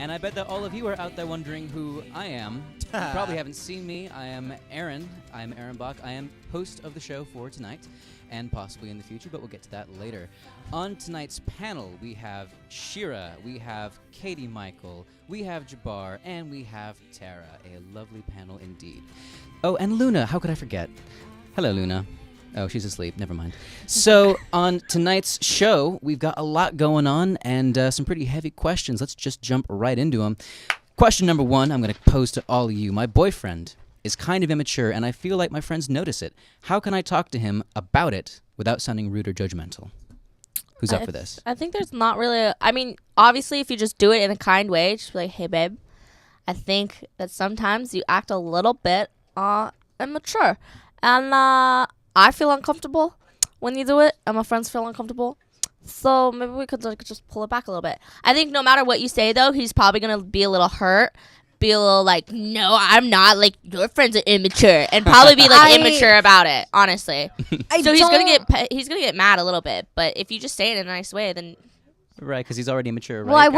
And I bet that all of you are out there wondering who I am. You probably haven't seen me. I am Aaron. I am Aaron Bach. I am host of the show for tonight and possibly in the future, but we'll get to that later. On tonight's panel, we have Shira, we have Katie Michael, we have Jabbar, and we have Tara. A lovely panel indeed. Oh, and Luna. How could I forget? Hello, Luna. Oh, she's asleep. Never mind. So on tonight's show, we've got a lot going on and some pretty heavy questions. Let's just jump right into them. Question number one, I'm going to pose to all of you. My boyfriend is kind of immature, and I feel like my friends notice it. How can I talk to him about it without sounding rude or judgmental? Who's up for this? I think there's not really I mean, obviously, if you just do it in a kind way, just be like, hey, babe, I think that sometimes you act a little bit immature. And I feel uncomfortable when you do it, and my friends feel uncomfortable. So maybe we could just pull it back a little bit. I think no matter what you say, though, he's probably going to be a little hurt, be a little like, no, I'm not. Like, your friends are immature. And probably be like immature about it, honestly. So he's gonna get mad a little bit. But if you just say it in a nice way, then... Right, because he's already immature, right? Well, I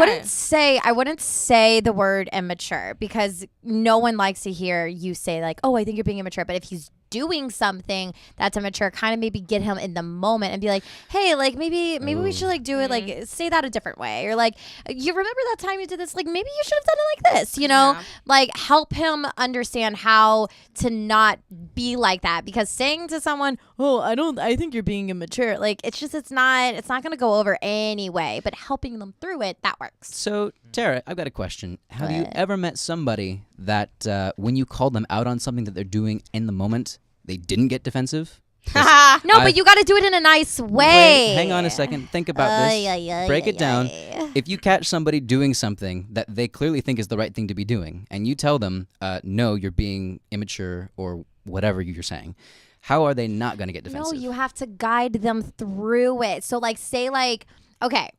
wouldn't say the word immature because no one likes to hear you say like, oh, I think you're being immature. But if he's doing something that's immature, kind of maybe get him in the moment and be like, hey, like maybe we should like do it, like say that a different way, or like, you remember that time you did this, like maybe you should have done it like this, you know? Like help him understand how to not be like that, because saying to someone, oh, I think you're being immature, like it's not gonna go over anyway, but helping them through it, that works. So Tara, I've got a question. Have you ever met somebody that when you called them out on something that they're doing in the moment, they didn't get defensive? No, but you got to do it in a nice way. Wait, hang on a second. Think about this. Break it down. If you catch somebody doing something that they clearly think is the right thing to be doing, and you tell them, no, you're being immature or whatever you're saying, how are they not going to get defensive? No, you have to guide them through it. So, like, say, like, okay.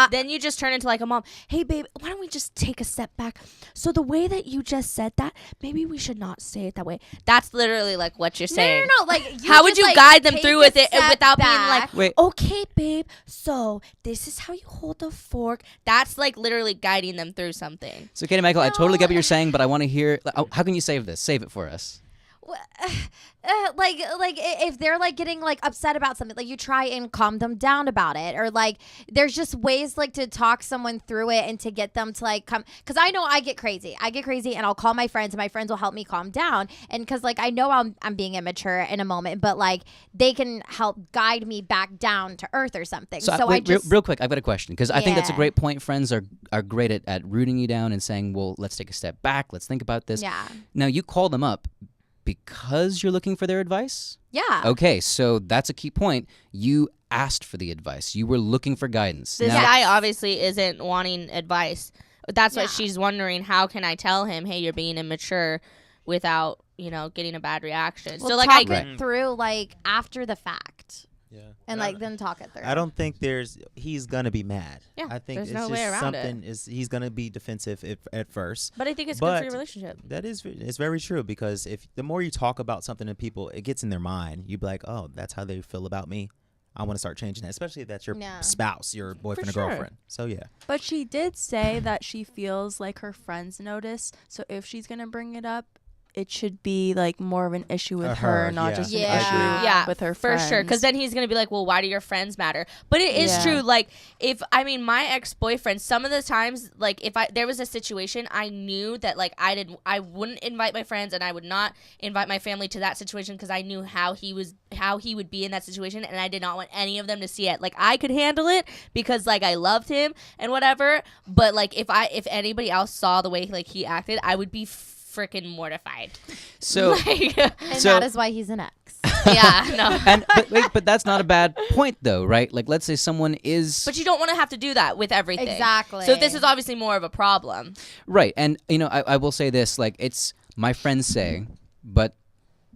Then you just turn into like a mom. Hey, babe, why don't we just take a step back? So the way that you just said that, maybe we should not say it that way. That's literally like what you're saying. No. Like, how would you guide them through with it without being like, wait, okay, babe, so this is how you hold the fork. That's like literally guiding them through something. So, Katie Michael, I totally get what you're saying, but I want to hear, how can you save this? Save it for us. Like if they're like getting like upset about something, like you try and calm them down about it, or like there's just ways like to talk someone through it and to get them to like come, because I know I get crazy and I'll call my friends and my friends will help me calm down, and because like I know I'm being immature in a moment, but like they can help guide me back down to earth or something. So wait, I just real quick, I've got a question, because I think that's a great point. Friends are great at rooting you down and saying, well, let's take a step back, let's think about this. Yeah. Now you call them up because you're looking for their advice? Yeah. Okay, so that's a key point. You asked for the advice. You were looking for guidance. This guy obviously isn't wanting advice. That's what she's wondering. How can I tell him, hey, you're being immature without, getting a bad reaction? Well, so like talk it through like after the fact. Yeah. And like then talk it through. I don't think he's gonna be mad. Yeah, I think there's it's no way just around something he's gonna be defensive at first. But I think it's good for your relationship. It's very true, because if the more you talk about something to people, it gets in their mind. You be like, oh, that's how they feel about me. I want to start changing that, especially if that's your spouse, your boyfriend or girlfriend. So yeah. But she did say that she feels like her friends notice. So if she's gonna bring it up, it should be like more of an issue with her, not just an issue with her friends. For sure. Because then he's going to be like, well, why do your friends matter? But it is true. Like, my ex-boyfriend, some of the times, like, there was a situation, I knew that, like, I wouldn't invite my friends and I would not invite my family to that situation, because I knew how he would be in that situation, and I did not want any of them to see it. Like, I could handle it because, like, I loved him and whatever. But, like, if anybody else saw the way, like, he acted, I would be freaking mortified. So, that is why he's an ex. Yeah, no. But that's not a bad point, though, right? Like, let's say someone is. But you don't want to have to do that with everything. Exactly. So this is obviously more of a problem. Right, and I will say this: like, it's my friends say, but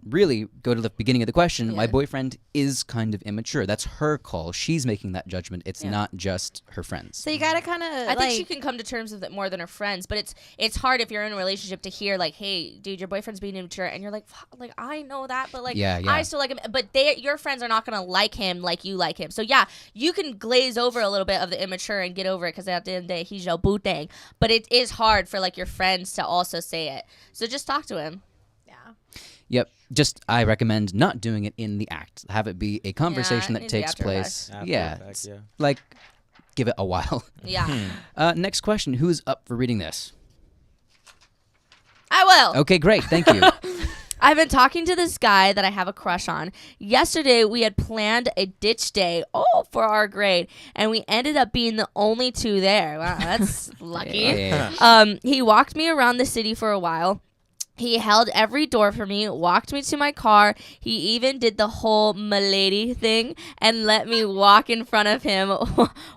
really go to the beginning of the question, my boyfriend is kind of immature. That's her call. She's making that judgment. It's not just her friends. So you gotta kind of. I think she can come to terms with it more than her friends, but it's hard if you're in a relationship to hear like, hey, dude, your boyfriend's being immature, and you're like, fuck, like I know that, but like I still like him. But your friends are not gonna like him like you like him. So yeah, you can glaze over a little bit of the immature and get over it because at the end of the day, he's your boo thing. But it is hard for like your friends to also say it. So just talk to him. Yep. Just I recommend not doing it in the act. Have it be a conversation that takes place. Like give it a while. Yeah. Next question. Who's up for reading this? I will. Okay, great. Thank you. I've been talking to this guy that I have a crush on. Yesterday, we had planned a ditch day for our grade, and we ended up being the only two there. Wow, that's lucky. Yeah. He walked me around the city for a while. He held every door for me, walked me to my car. He even did the whole milady thing and let me walk in front of him,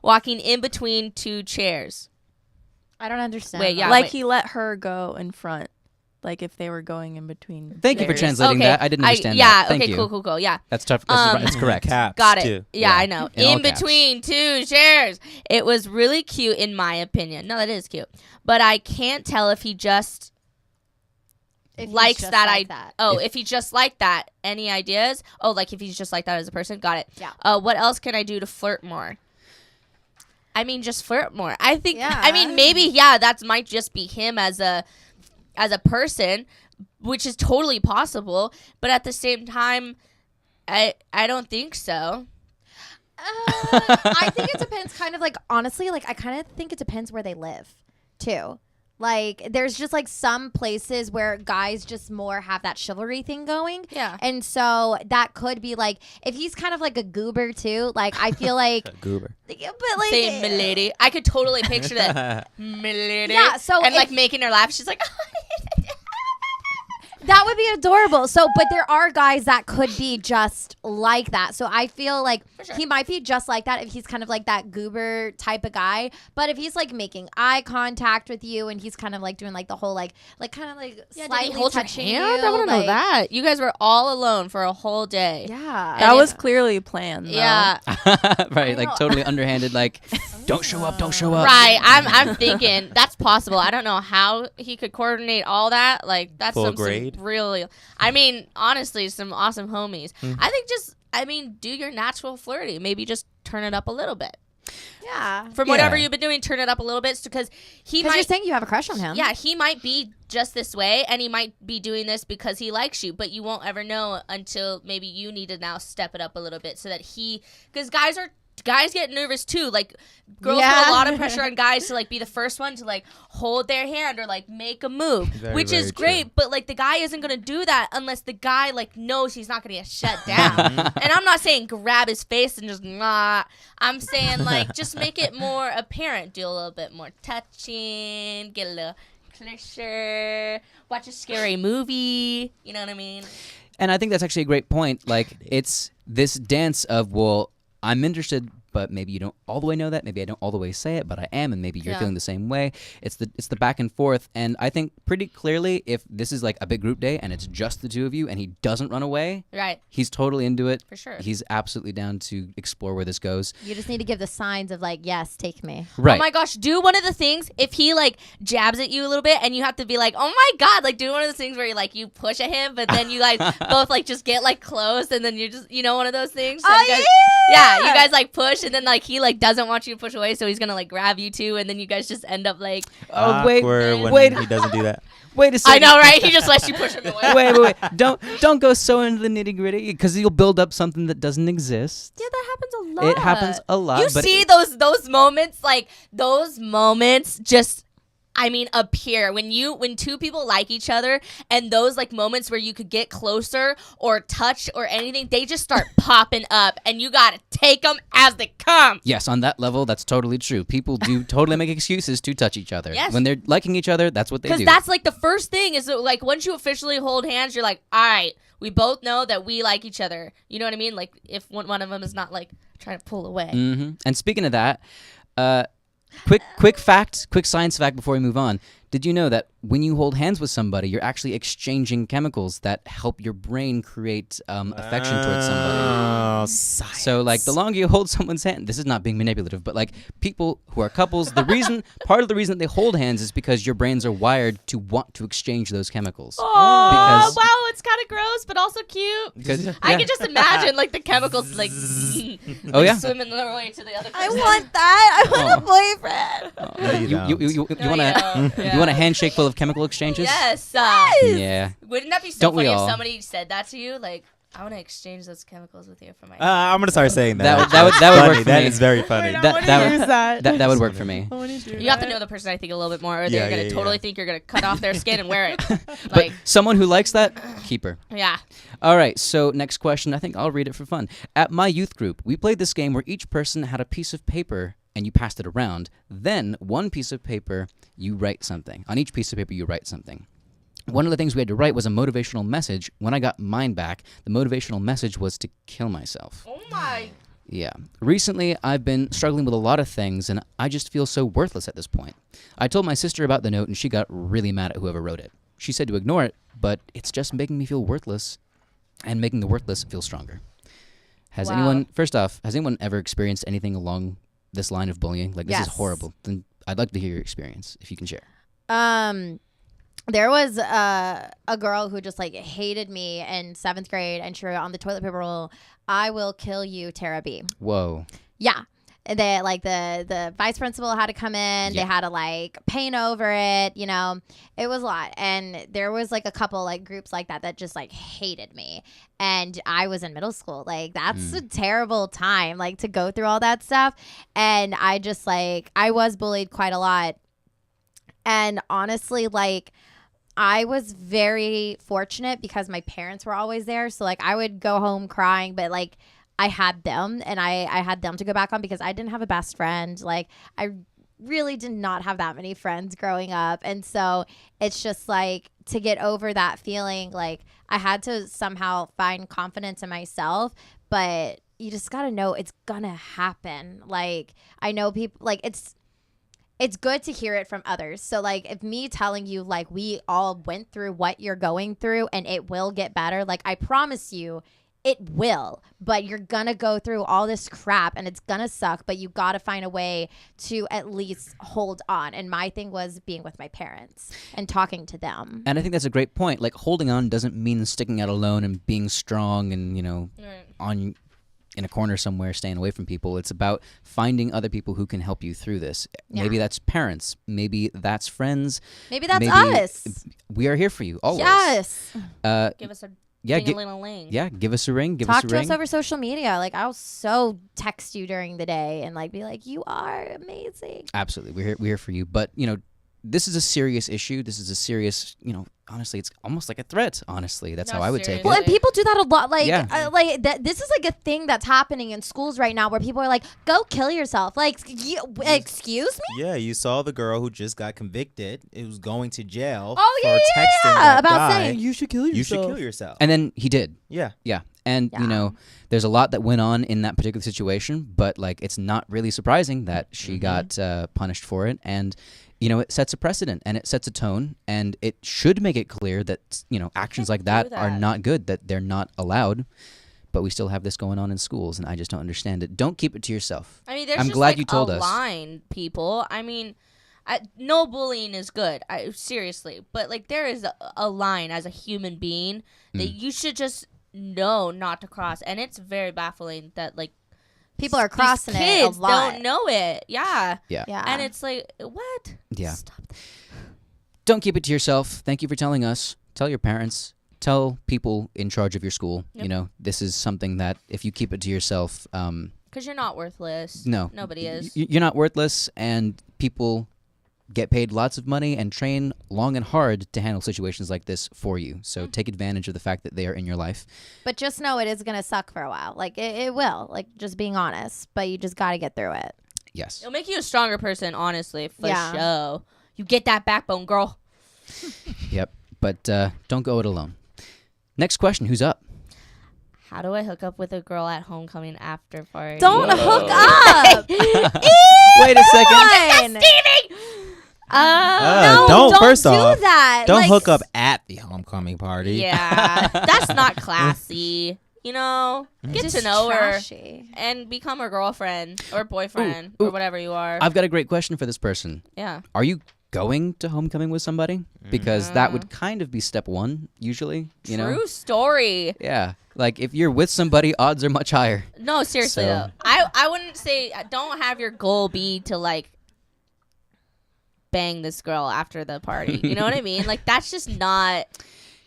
walking in between two chairs. I don't understand. Wait, yeah. Like he let her go in front. Like if they were going in between. Thank you for translating that. I didn't understand that. Yeah, Thank okay, you. cool. Yeah. That's tough. That's correct. Caps Got it. too. Yeah, I know. In In between two chairs. It was really cute in my opinion. No, that is cute. But I can't tell if he just likes that. If he just like that. Any ideas? Oh, like if he's just like that as a person? Got it. Yeah. What else can I do to flirt more? I mean, just flirt more. I think. Yeah. I mean, maybe that might just be him as a person, which is totally possible. But at the same time, I don't think so. I think it depends. Kind of like honestly, like I kind of think it depends where they live, too. Like, there's just, like, some places where guys just more have that chivalry thing going. Yeah. And so that could be, like, if he's kind of like a goober, too, like, I feel like. Goober. But, like. Say milady. I could totally picture that. Milady. Yeah, so. And, like, making her laugh. She's like. That would be adorable. So, but there are guys that could be just like that. So I feel like he might be just like that if he's kind of like that goober type of guy. But if he's like making eye contact with you and he's kind of like doing like the whole like kind of like slightly hold touching your hand? you. I want to know that. You guys were all alone for a whole day. Yeah. That was clearly planned. Though. Yeah. Right. Like totally underhanded. Like, don't show up. Don't show up. Right. I'm thinking that's possible. I don't know how he could coordinate all that. Like that's Full some grade. Really. I mean, honestly, some awesome homies. I think do your natural flirty. Maybe just turn it up a little bit. Yeah. From whatever you've been doing, turn it up a little bit because you're saying you have a crush on him. Yeah, he might be just this way, and he might be doing this because he likes you, but you won't ever know until maybe you need to now step it up a little bit so that because guys get nervous too. Like girls put a lot of pressure on guys to like be the first one to like hold their hand or like make a move, which is great. True. But like the guy isn't gonna do that unless the guy like knows he's not gonna get shut down. And I'm not saying grab his face and just nah. I'm saying like just make it more apparent. Do a little bit more touching. Get a little closer. Watch a scary movie. You know what I mean? And I think that's actually a great point. Like it's this dance of I'm interested, but maybe you don't all the way know that. Maybe I don't all the way say it, but I am, and maybe you're feeling the same way. It's the back and forth, and I think pretty clearly if this is like a big group day and it's just the two of you and he doesn't run away, right? He's totally into it. For sure. He's absolutely down to explore where this goes. You just need to give the signs of like, yes, take me. Right. Oh my gosh, do one of the things if he like jabs at you a little bit and you have to be like, oh my god, like do one of those things where you like you push at him, but then you like both like just get like close and then you're just one of those things. So you guys like push and then like he like doesn't want you to push away, so he's gonna like grab you too, and then you guys just end up like wait, he doesn't do that. Wait a second. I know, right? He just lets you push him away. Wait. Don't go so into the nitty gritty because you'll build up something that doesn't exist. Yeah, that happens a lot. It happens a lot. You see those moments, like those moments just appear when two people like each other, and those like moments where you could get closer or touch or anything, they just start popping up, and you gotta take them as they come. Yes, on that level, that's totally true. People do totally make excuses to touch each other. Yes. When they're liking each other, that's what they do. Because that's like the first thing is like once you officially hold hands, you're like, all right, we both know that we like each other. You know what I mean? Like if one of them is not like trying to pull away. Mm-hmm. And speaking of that, quick science fact before we move on. Did you know that when you hold hands with somebody, you're actually exchanging chemicals that help your brain create affection towards somebody? Oh, science. So, like, the longer you hold someone's hand, this is not being manipulative, but like people who are couples, part of the reason that they hold hands is because your brains are wired to want to exchange those chemicals. Oh, wow, it's kind of gross, but also cute. Because I can just imagine like the chemicals like oh yeah, swimming their way to the other person. I want that. I want a boyfriend. No, you don't. You want a handshake full of chemical exchanges? Yes. Yeah. Wouldn't that be so Don't we funny if all? somebody said that to you? Like, I want to exchange those chemicals with you for my. I'm gonna start saying that. That would Funny. work for That me. is very funny. That would work for me. You have to know the person, I think, a little bit more, or they're gonna totally think you're gonna cut off their skin and wear it. But Like, someone who likes that, keep her. yeah. All right, so next question. I think I'll read it for fun. At my youth group, we played this game where each person had a piece of paper and you passed it around. Then one piece of paper, you write something. On each piece of paper, you write something. One of the things we had to write was a motivational message. When I got mine back, the motivational message was to kill myself. Oh my. Yeah. Recently, I've been struggling with a lot of things, and I just feel so worthless at this point. I told my sister about the note, and she got really mad at whoever wrote it. She said to ignore it, but it's just making me feel worthless and making the worthless feel stronger. Has anyone ever experienced anything along this line of bullying? Like, this is horrible. Then I'd like to hear your experience, if you can share. There was a girl who just like hated me in 7th grade, and she wrote on the toilet paper roll, "I will kill you, Tara B." Whoa. Yeah. They like the vice principal had to come in. Yeah. They had to like paint over it, you know. It was a lot. And there was like a couple like groups like that just like hated me. And I was in middle school. Like that's a terrible time like to go through all that stuff. And I just like I was bullied quite a lot. And honestly, like I was very fortunate because my parents were always there. So like I would go home crying, but like I had them, and I had them to go back on because I didn't have a best friend. Like I really did not have that many friends growing up. And so it's just like to get over that feeling, like I had to somehow find confidence in myself, but you just got to know it's going to happen. Like I know people like it's good to hear it from others. So like if me telling you like we all went through what you're going through and it will get better, like I promise you it will, but you're gonna go through all this crap and it's gonna suck, but you gotta find a way to at least hold on. And my thing was being with my parents and talking to them. And I think that's a great point. Like holding on doesn't mean sticking out alone and being strong and, you know, in a corner somewhere, staying away from people. It's about finding other people who can help you through this. Yeah. Maybe that's parents. Maybe that's friends. Maybe that's us. We are here for you always. Yes. Give us a give us a ring. Talk to us over social media. Like I'll so text you during the day and like be like, you are amazing. Absolutely. We're here for you. But, you know, this is a serious issue. This is a serious, you know, honestly, it's almost like a threat. Honestly, that's how I would take it. Well, and people do that a lot. Like, this is like a thing that's happening in schools right now, where people are like, "Go kill yourself." Like, excuse me? Yeah, you saw the girl who just got convicted. It was going to jail. Oh for texting that about guy. saying you should kill yourself. You should kill yourself. And then he did. Yeah. And you know, there's a lot that went on in that particular situation, but like, it's not really surprising that she got punished for it. And you know, it sets a precedent and it sets a tone, and it should make it clear that, you know, actions like that are not good, that they're not allowed. But we still have this going on in schools, and I just don't understand it. Don't keep it to yourself. I mean, there's I'm just glad like you told a us. line, people. I mean, no bullying is good. Seriously, but like there is a line as a human being that you should just know not to cross, and it's very baffling that like. People are crossing it a lot. Kids don't know it. Yeah. And it's like, what? Yeah. Stop that. Don't keep it to yourself. Thank you for telling us. Tell your parents. Tell people in charge of your school. Yep. You know, this is something that if you keep it to yourself... Because you're not worthless. No. Nobody is. You're not worthless, and people get paid lots of money and train long and hard to handle situations like this for you. So take advantage of the fact that they are in your life. But just know it is going to suck for a while. Like it will, like just being honest, but you just got to get through it. Yes. It'll make you a stronger person, honestly, for sure. You get that backbone, girl. Yep. But don't go it alone. Next question. Who's up? How do I hook up with a girl at homecoming after party? Don't hook up. Wait a second. Stevie! No, don't first do off, that. Don't Like, hook up at the homecoming party. Yeah, that's not classy. You know, get just to know trashy. her and become her girlfriend or boyfriend or whatever you are. I've got a great question for this person. Yeah. Are you going to homecoming with somebody? Because that would kind of be step one, usually. You know? True story. Yeah. Like if you're with somebody, odds are much higher. No, seriously So- though. I wouldn't say don't have your goal be to like bang this girl after the party. You know what I mean? Like that's just not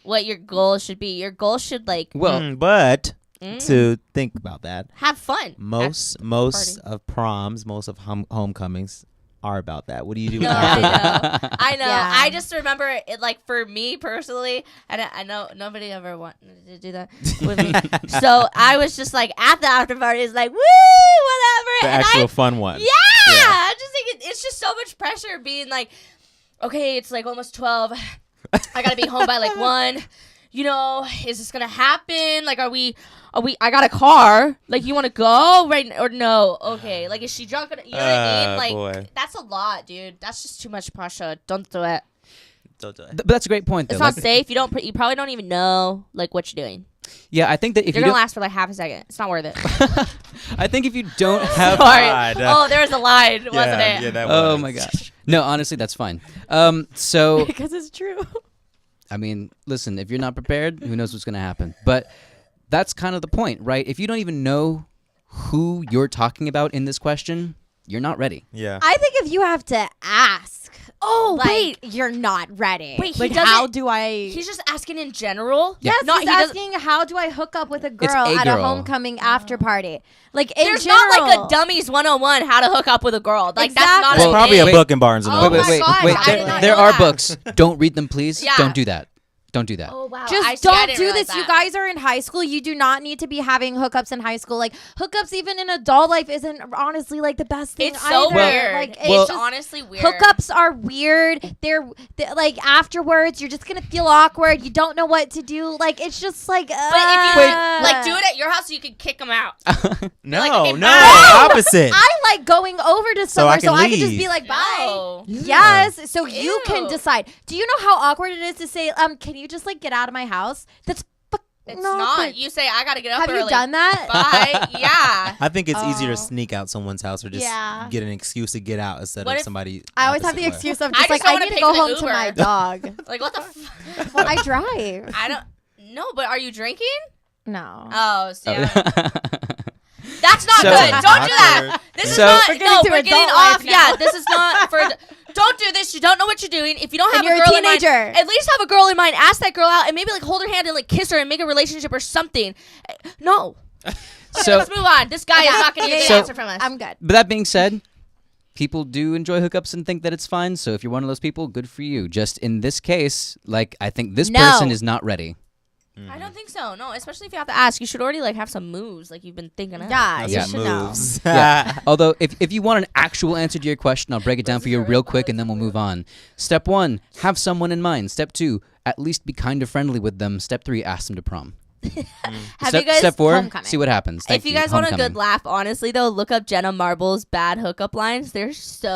what your goal should be. Your goal should like Well, But to think about that, have fun. most party. of proms, most of homecomings are about that. What do you do No, after I that? know. I know. Yeah. I just remember it like for me personally, and I know nobody ever wanted to do that with me. So I was just like at the after party, it's like woo, whatever. The and actual fun one. Yeah, I just think it's just so much pressure being like, okay, it's like almost 12. I gotta be home by like 1. You know, is this gonna happen? Like, are we? I got a car. Like, you want to go right or no? Okay. Like, is she drunk? You know what I mean? Like, boy. that's a lot, dude. That's just too much pressure. Don't do it. Don't do it. but that's a great point, though. It's not Like, safe. You don't. You probably don't even know like what you're doing. yeah, I think that if You're you gonna don't, last for like half a second. It's not worth it. I think if you don't have, Sorry. God. Oh, there was a line, wasn't it? Yeah, that oh was. my gosh, no, honestly, that's fine. So Because it's true. I mean, listen, if you're not prepared, who knows what's gonna happen? But that's kind of the point, right? If you don't even know who you're talking about in this question, you're not ready. Yeah. I think if you have to ask, Oh like, wait. you're not ready. Wait, he Like, doesn't. how do I? He's just asking in general. Yeah. Yes, No, he's he doesn't. asking how do I hook up with a girl a at girl. a homecoming after party? Like in There's general, not like a dummies 101 how to hook up with a girl. Like that's not Exactly. There's a probably a thing. book in Barnes and Oh Noble. my gosh, I did not There know are that. books. Don't read them, please. Yeah. Don't do that. Don't do that. Oh wow. Just I see, I don't didn't do realize this. You that. guys are in high school. You do not need to be having hookups in high school. Like hookups, even in adult life, isn't honestly like the best thing. It's so either. weird. Like It's it's just, honestly weird. hookups are weird. They're like afterwards, you're just gonna feel awkward. You don't know what to do. Like it's just like. But if you like do it at your house, so you can kick them out. No, like, okay, no, bye. opposite. I like going over to somewhere so I can just leave. be like, bye. No. Yes, so you can Ew. decide. Do you know how awkward it is to say, can you just like get out of my house? That's It's no, not. but- You say I gotta get up Have early. you done that? Bye. Yeah. I think it's easier Oh. to sneak out someone's house or just Yeah. get an excuse to get out instead What of if- somebody. I always have the opposite way. excuse of I just just like don't I wanna need to pay go for the home to my Uber. dog. Like what the? F- Well, I drive. I don't. No, but are you drinking? No. Oh, see, that's not So- good. Don't do that. Awkward. This is So- not. We're getting No, to we're getting adult life off. now. Yeah, this is not for. Don't do this. You don't know what you're doing. If you don't have And you're a a girl in mind, teenager. at least have a girl in mind. Ask that girl out and maybe like hold her hand and like kiss her and make a relationship or something. No. So, Let's move on. This guy is not going to get So- an answer from us. I'm good. but that being said, people do enjoy hookups and think that it's fine. So if you're one of those people, good for you. Just in this case, like I think this No. person is not ready. I don't think so. No, especially if you have to ask. You should already like have some moves like you've been thinking of. Yeah, That's you Yeah. should know. moves. Yeah. Although, if you want an actual answer to your question, I'll break it down for you real quick and then we'll move on. Step 1, have someone in mind. Step 2, at least be kind of friendly with them. Step 3, ask them to prom. Have step, you guys? step 4, Homecoming. see what happens. Thank If you guys want a Homecoming. good laugh, honestly though, look up Jenna Marble's bad hookup lines. They're so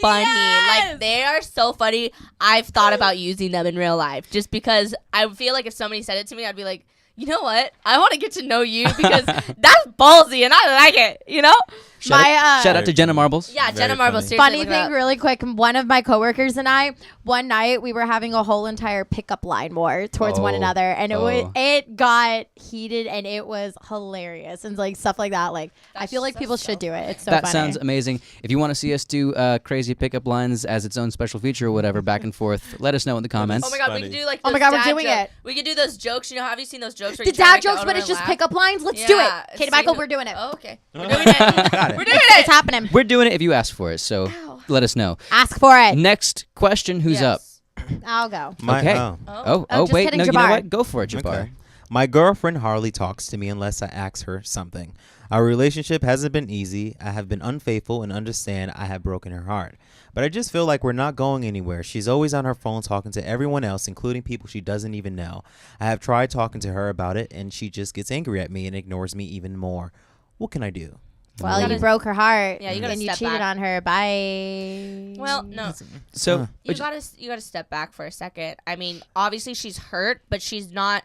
funny. Yes! Like they are so funny. I've thought about using them in real life just because I feel like if somebody said it to me, I'd be like, you know what? I want to get to know you because that's ballsy and I like it. You know? Shout out to Jenna Marbles. Yeah, Very Jenna Marble. funny. Seriously, Funny look it thing, up. really quick. One of my coworkers and I, one night, we were having a whole entire pickup line war towards one Oh. another, and Oh. it got heated, and it was hilarious, and like stuff like that. Like I That's feel like so- people so should do it. It's so That funny. sounds amazing. If you want to see us do crazy pickup lines as its own special feature or whatever, back and forth, let us know in the comments. Oh my god, we funny. could do like. Oh my those God, we're dad doing joke- it. We could do those jokes. You know, have you seen those jokes? Where the you try to dad make the jokes, but owner it's just laugh? pickup lines. Let's do it. Yeah, Katie see Michael, who- we're doing it. Oh, okay, we're doing it. Got it. We're doing it. It's happening. We're doing it if you ask for it, so let us know. Ask for it. Next question, who's up? Yes. I'll go. Okay. Oh. Oh, just wait, kidding, no, you know Jabbar. what? Go for it, Jabbar. Okay. My girlfriend hardly talks to me unless I ask her something. Our relationship hasn't been easy. I have been unfaithful and understand I have broken her heart. But I just feel like we're not going anywhere. She's always on her phone talking to everyone else, including people she doesn't even know. I have tried talking to her about it, and she just gets angry at me and ignores me even more. What can I do? Well, you gotta- broke her heart. Yeah, you gotta and you step cheated back. on her. Bye. Well, no. So You gotta step back for a second. I mean, obviously she's hurt, but she's not.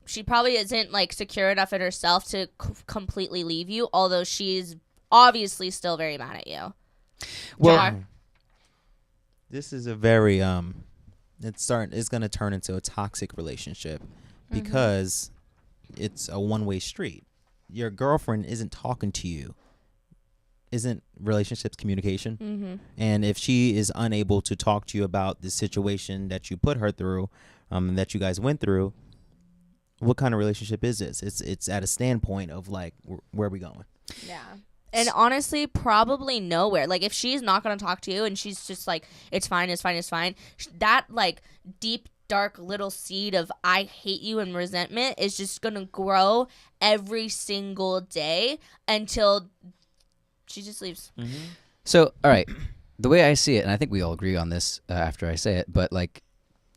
She probably isn't like secure enough in herself to completely leave you. Although she's obviously still very mad at you. well, Jar? This is a very it's going to turn into a toxic relationship because it's a one-way street. Your girlfriend isn't talking to you. Isn't relationships communication? Mm-hmm. And if she is unable to talk to you about the situation that you put her through, that you guys went through, what kind of relationship is this? It's at a standpoint of like, where are we going? Yeah. And honestly, probably nowhere. Like, if she's not going to talk to you and she's just like, it's fine, that, like, deep, dark little seed of I hate you and resentment is just going to grow every single day until she just leaves. So, all right, the way I see it, and I think we all agree on this after I say it, but, like,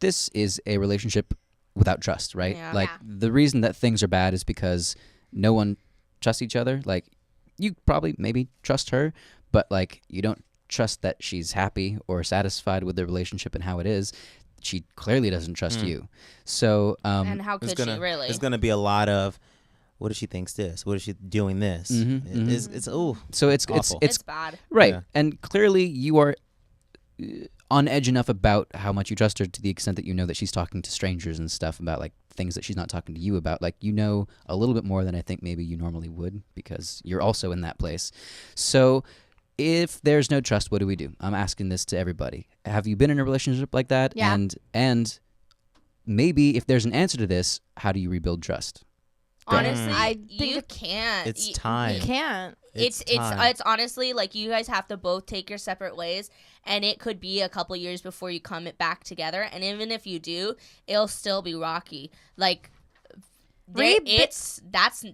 this is a relationship without trust, right? Yeah. Like, the reason that things are bad is because no one trusts each other. Like, you probably maybe trust her, but like you don't trust that she's happy or satisfied with the relationship and how it is. She clearly doesn't trust you. So And how could she really? There's gonna be a lot of, what if she thinks this? What if she's doing this? It's so it's awful. it's bad. right. Yeah. And clearly you are on edge enough about how much you trust her to the extent that you know that she's talking to strangers and stuff about like things that she's not talking to you about. Like, you know a little bit more than I think maybe you normally would because you're also in that place. So if there's no trust, what do we do? I'm asking this to everybody. Have you been in a relationship like that? Yeah. And maybe if there's an answer to this, how do you rebuild trust? Honestly, I think you can't. It's You- time. You can't. It's time. honestly like you guys have to both take your separate ways, and it could be a couple years before you come it back together. And even if you do, it'll still be rocky. Like, that's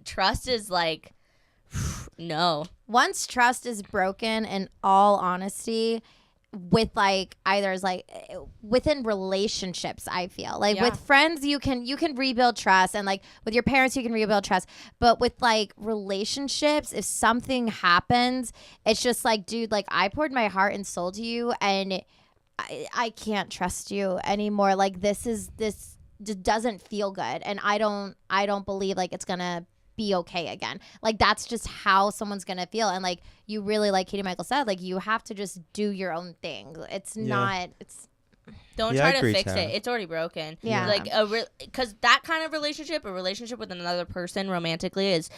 trust is like no. Once trust is broken, in all honesty, with like either is like within relationships, I feel like Yeah. with friends you can rebuild trust, and like with your parents you can rebuild trust, but with like relationships, if something happens, it's just like, dude, like I poured my heart and soul to you and I can't trust you anymore. Like this just doesn't feel good, and I don't believe like it's gonna be okay again. Like that's just how someone's gonna feel. And like you really, like Katie Michael said, like you have to just do your own thing. Don't Yeah, try I to agree, fix Tara. it. It's already broken. Yeah. Like because that kind of relationship, a relationship with another person romantically is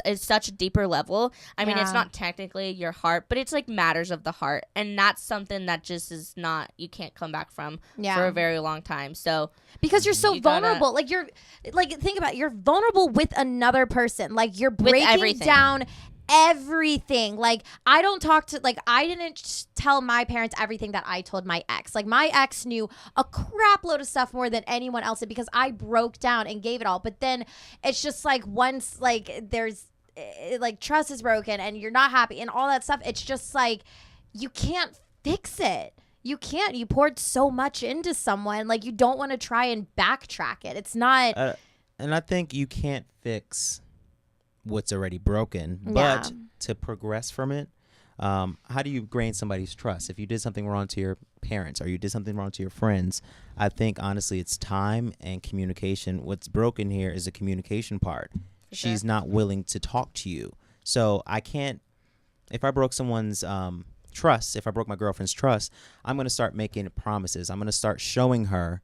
is such a deeper level. I mean, it's Yeah. not technically your heart, but it's like matters of the heart, and that's something that just is not, you can't come back from for a very long time. So because you're so You gotta- vulnerable. Like you're like, think about it, you're vulnerable with another person. Like you're breaking everything. down everything. Like I don't talk to, like I didn't tell my parents everything that I told my ex. Like my ex knew a crap load of stuff more than anyone else did because I broke down and gave it all. But then it's just like once like there's like trust is broken and you're not happy and all that stuff, it's just like you can't fix it. You can't. You poured so much into someone. Like you don't want to try and backtrack it. It's not. And I think you can't fix what's already broken, Yeah. but to progress from it, how do you gain somebody's trust? If you did something wrong to your parents or you did something wrong to your friends, I think honestly it's time and communication. What's broken here is the communication part. She's not willing to talk to you. So I can't, if I broke someone's trust, if I broke my girlfriend's trust, I'm going to start making promises. I'm going to start showing her,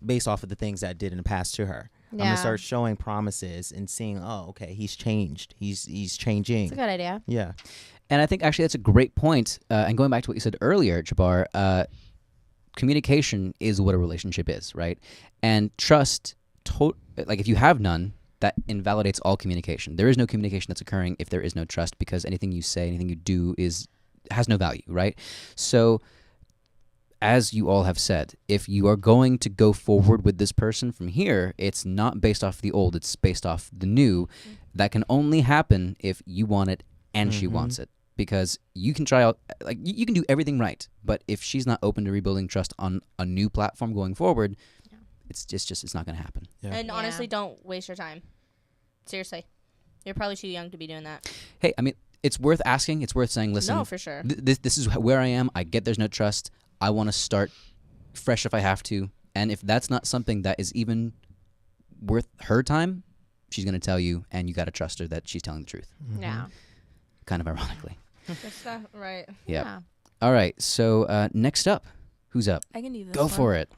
based off of the things that I did in the past to her. I'm going Yeah. to start showing promises and seeing, oh, okay, he's changed. He's changing. It's a good idea. Yeah. And I think actually that's a great point. And going back to what you said earlier, Jabbar, communication is what a relationship is, right? And trust, like if you have none, that invalidates all communication. There is no communication that's occurring if there is no trust, because anything you say, anything you do has no value, right? So as you all have said, if you are going to go forward with this person from here, it's not based off the old, it's based off the new. That can only happen if you want it and she wants it. Because you can try out, like you can do everything right, but if she's not open to rebuilding trust on a new platform going forward, it's not going to happen. Yeah. And honestly, don't waste your time. Seriously. You're probably too young to be doing that. Hey, I mean, it's worth asking. It's worth saying, listen, No, for sure. This is where I am. I get there's no trust. I want to start fresh if I have to. And if that's not something that is even worth her time, she's going to tell you, and you got to trust her that she's telling the truth. Yeah. Kind of ironically. That's not right. Yep. Yeah. All right. So next up, who's up? I can do this. Go for it.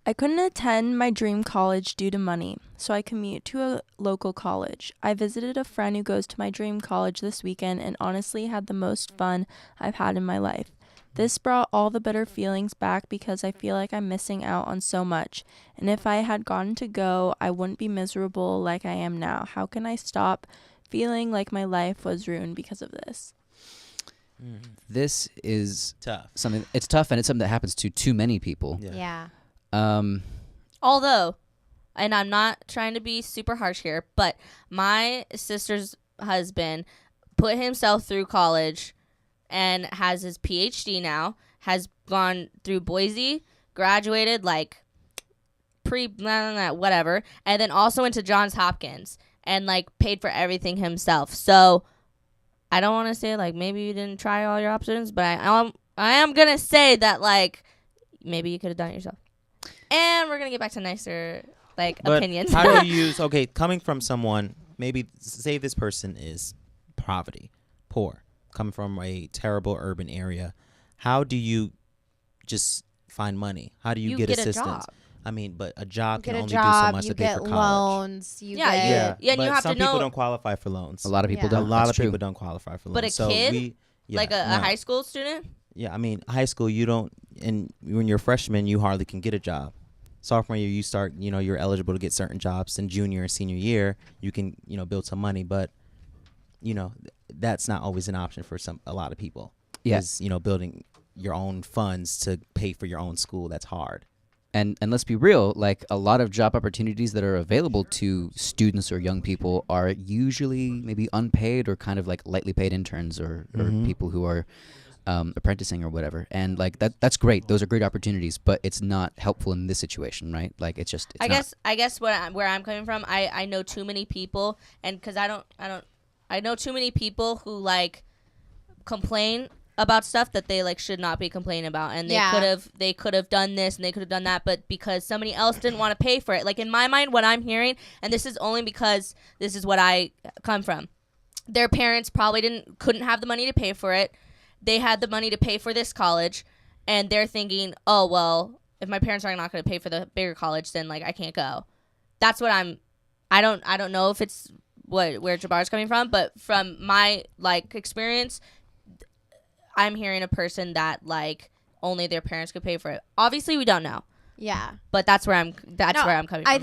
I couldn't attend my dream college due to money, so I commute to a local college. I visited a friend who goes to my dream college this weekend and honestly had the most fun I've had in my life. This brought all the bitter feelings back because I feel like I'm missing out on so much. And if I had gotten to go, I wouldn't be miserable like I am now. How can I stop feeling like my life was ruined because of this? This is Tough. something. It's tough, and it's something that happens to too many people. Yeah. Although, and I'm not trying to be super harsh here, but my sister's husband put himself through college and has his PhD now, has gone through Boise, graduated like whatever, and then also went to Johns Hopkins and like paid for everything himself. So I don't want to say like maybe you didn't try all your options, but I am going to say that like maybe you could have done it yourself. And we're going to get back to nicer like opinions. How do you use, coming from someone, maybe say this person is poor, coming from a terrible urban area. How do you just find money? How do you get assistance? A job. I mean, but a job You can get a only job, do so much you to pay get for college. loans. You Yeah, get, Yeah, and but you have some to know- people don't qualify for loans. A lot of people Yeah. A don't. lot That's of true. people don't qualify for loans. But a so kid? Like a no. high school student? Yeah, I mean, high school, you don't, and when you're a freshman, you hardly can get a job. Sophomore year, you start, you're eligible to get certain jobs. In junior and senior year, you can, build some money, but, that's not always an option for a lot of people. Yeah. Is, building your own funds to pay for your own school, that's hard. And let's be real, like a lot of job opportunities that are available to students or young people are usually maybe unpaid or kind of like lightly paid interns or people who are apprenticing or whatever. And like that's great. Those are great opportunities, but it's not helpful in this situation, right? Like it's just. It's I guess where I'm coming from, I know too many people, and because I know too many people who like complain about stuff that they like should not be complaining about, and they could have done this and they could have done that, but because somebody else didn't want to pay for it. Like in my mind, what I'm hearing, and this is only because this is what I come from, their parents probably couldn't have the money to pay for it. They had the money to pay for this college, and they're thinking, oh well, if my parents are not going to pay for the bigger college, then like I can't go. That's what I don't know if it's where Jabbar's coming from, but from my like experience, I'm hearing a person that like only their parents could pay for it. Obviously, we don't know. Yeah. But that's where I'm coming from. I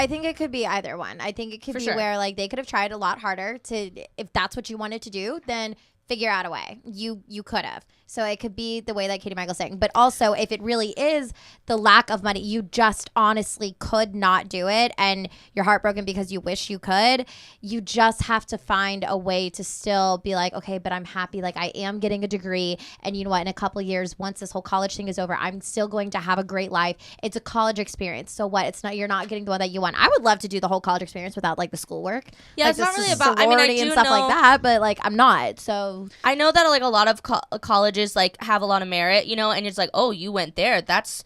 think it could be either one. I think it could be where like they could have tried a lot harder to, if that's what you wanted to do, then figure out a way. You could have. So it could be the way that Katie Michael's saying. But also, if it really is the lack of money, you just honestly could not do it, and you're heartbroken because you wish you could, you just have to find a way to still be like, okay, but I'm happy. Like, I am getting a degree, and you know what? In a couple of years, once this whole college thing is over, I'm still going to have a great life. It's a college experience. So what? You're not getting the one that you want. I would love to do the whole college experience without like the schoolwork. Yeah, like, it's not the really about. I mean, I sorority do and stuff know, like that, but like I'm not. So I know that like a lot of colleges like have a lot of merit, and it's like, oh, you went there. That's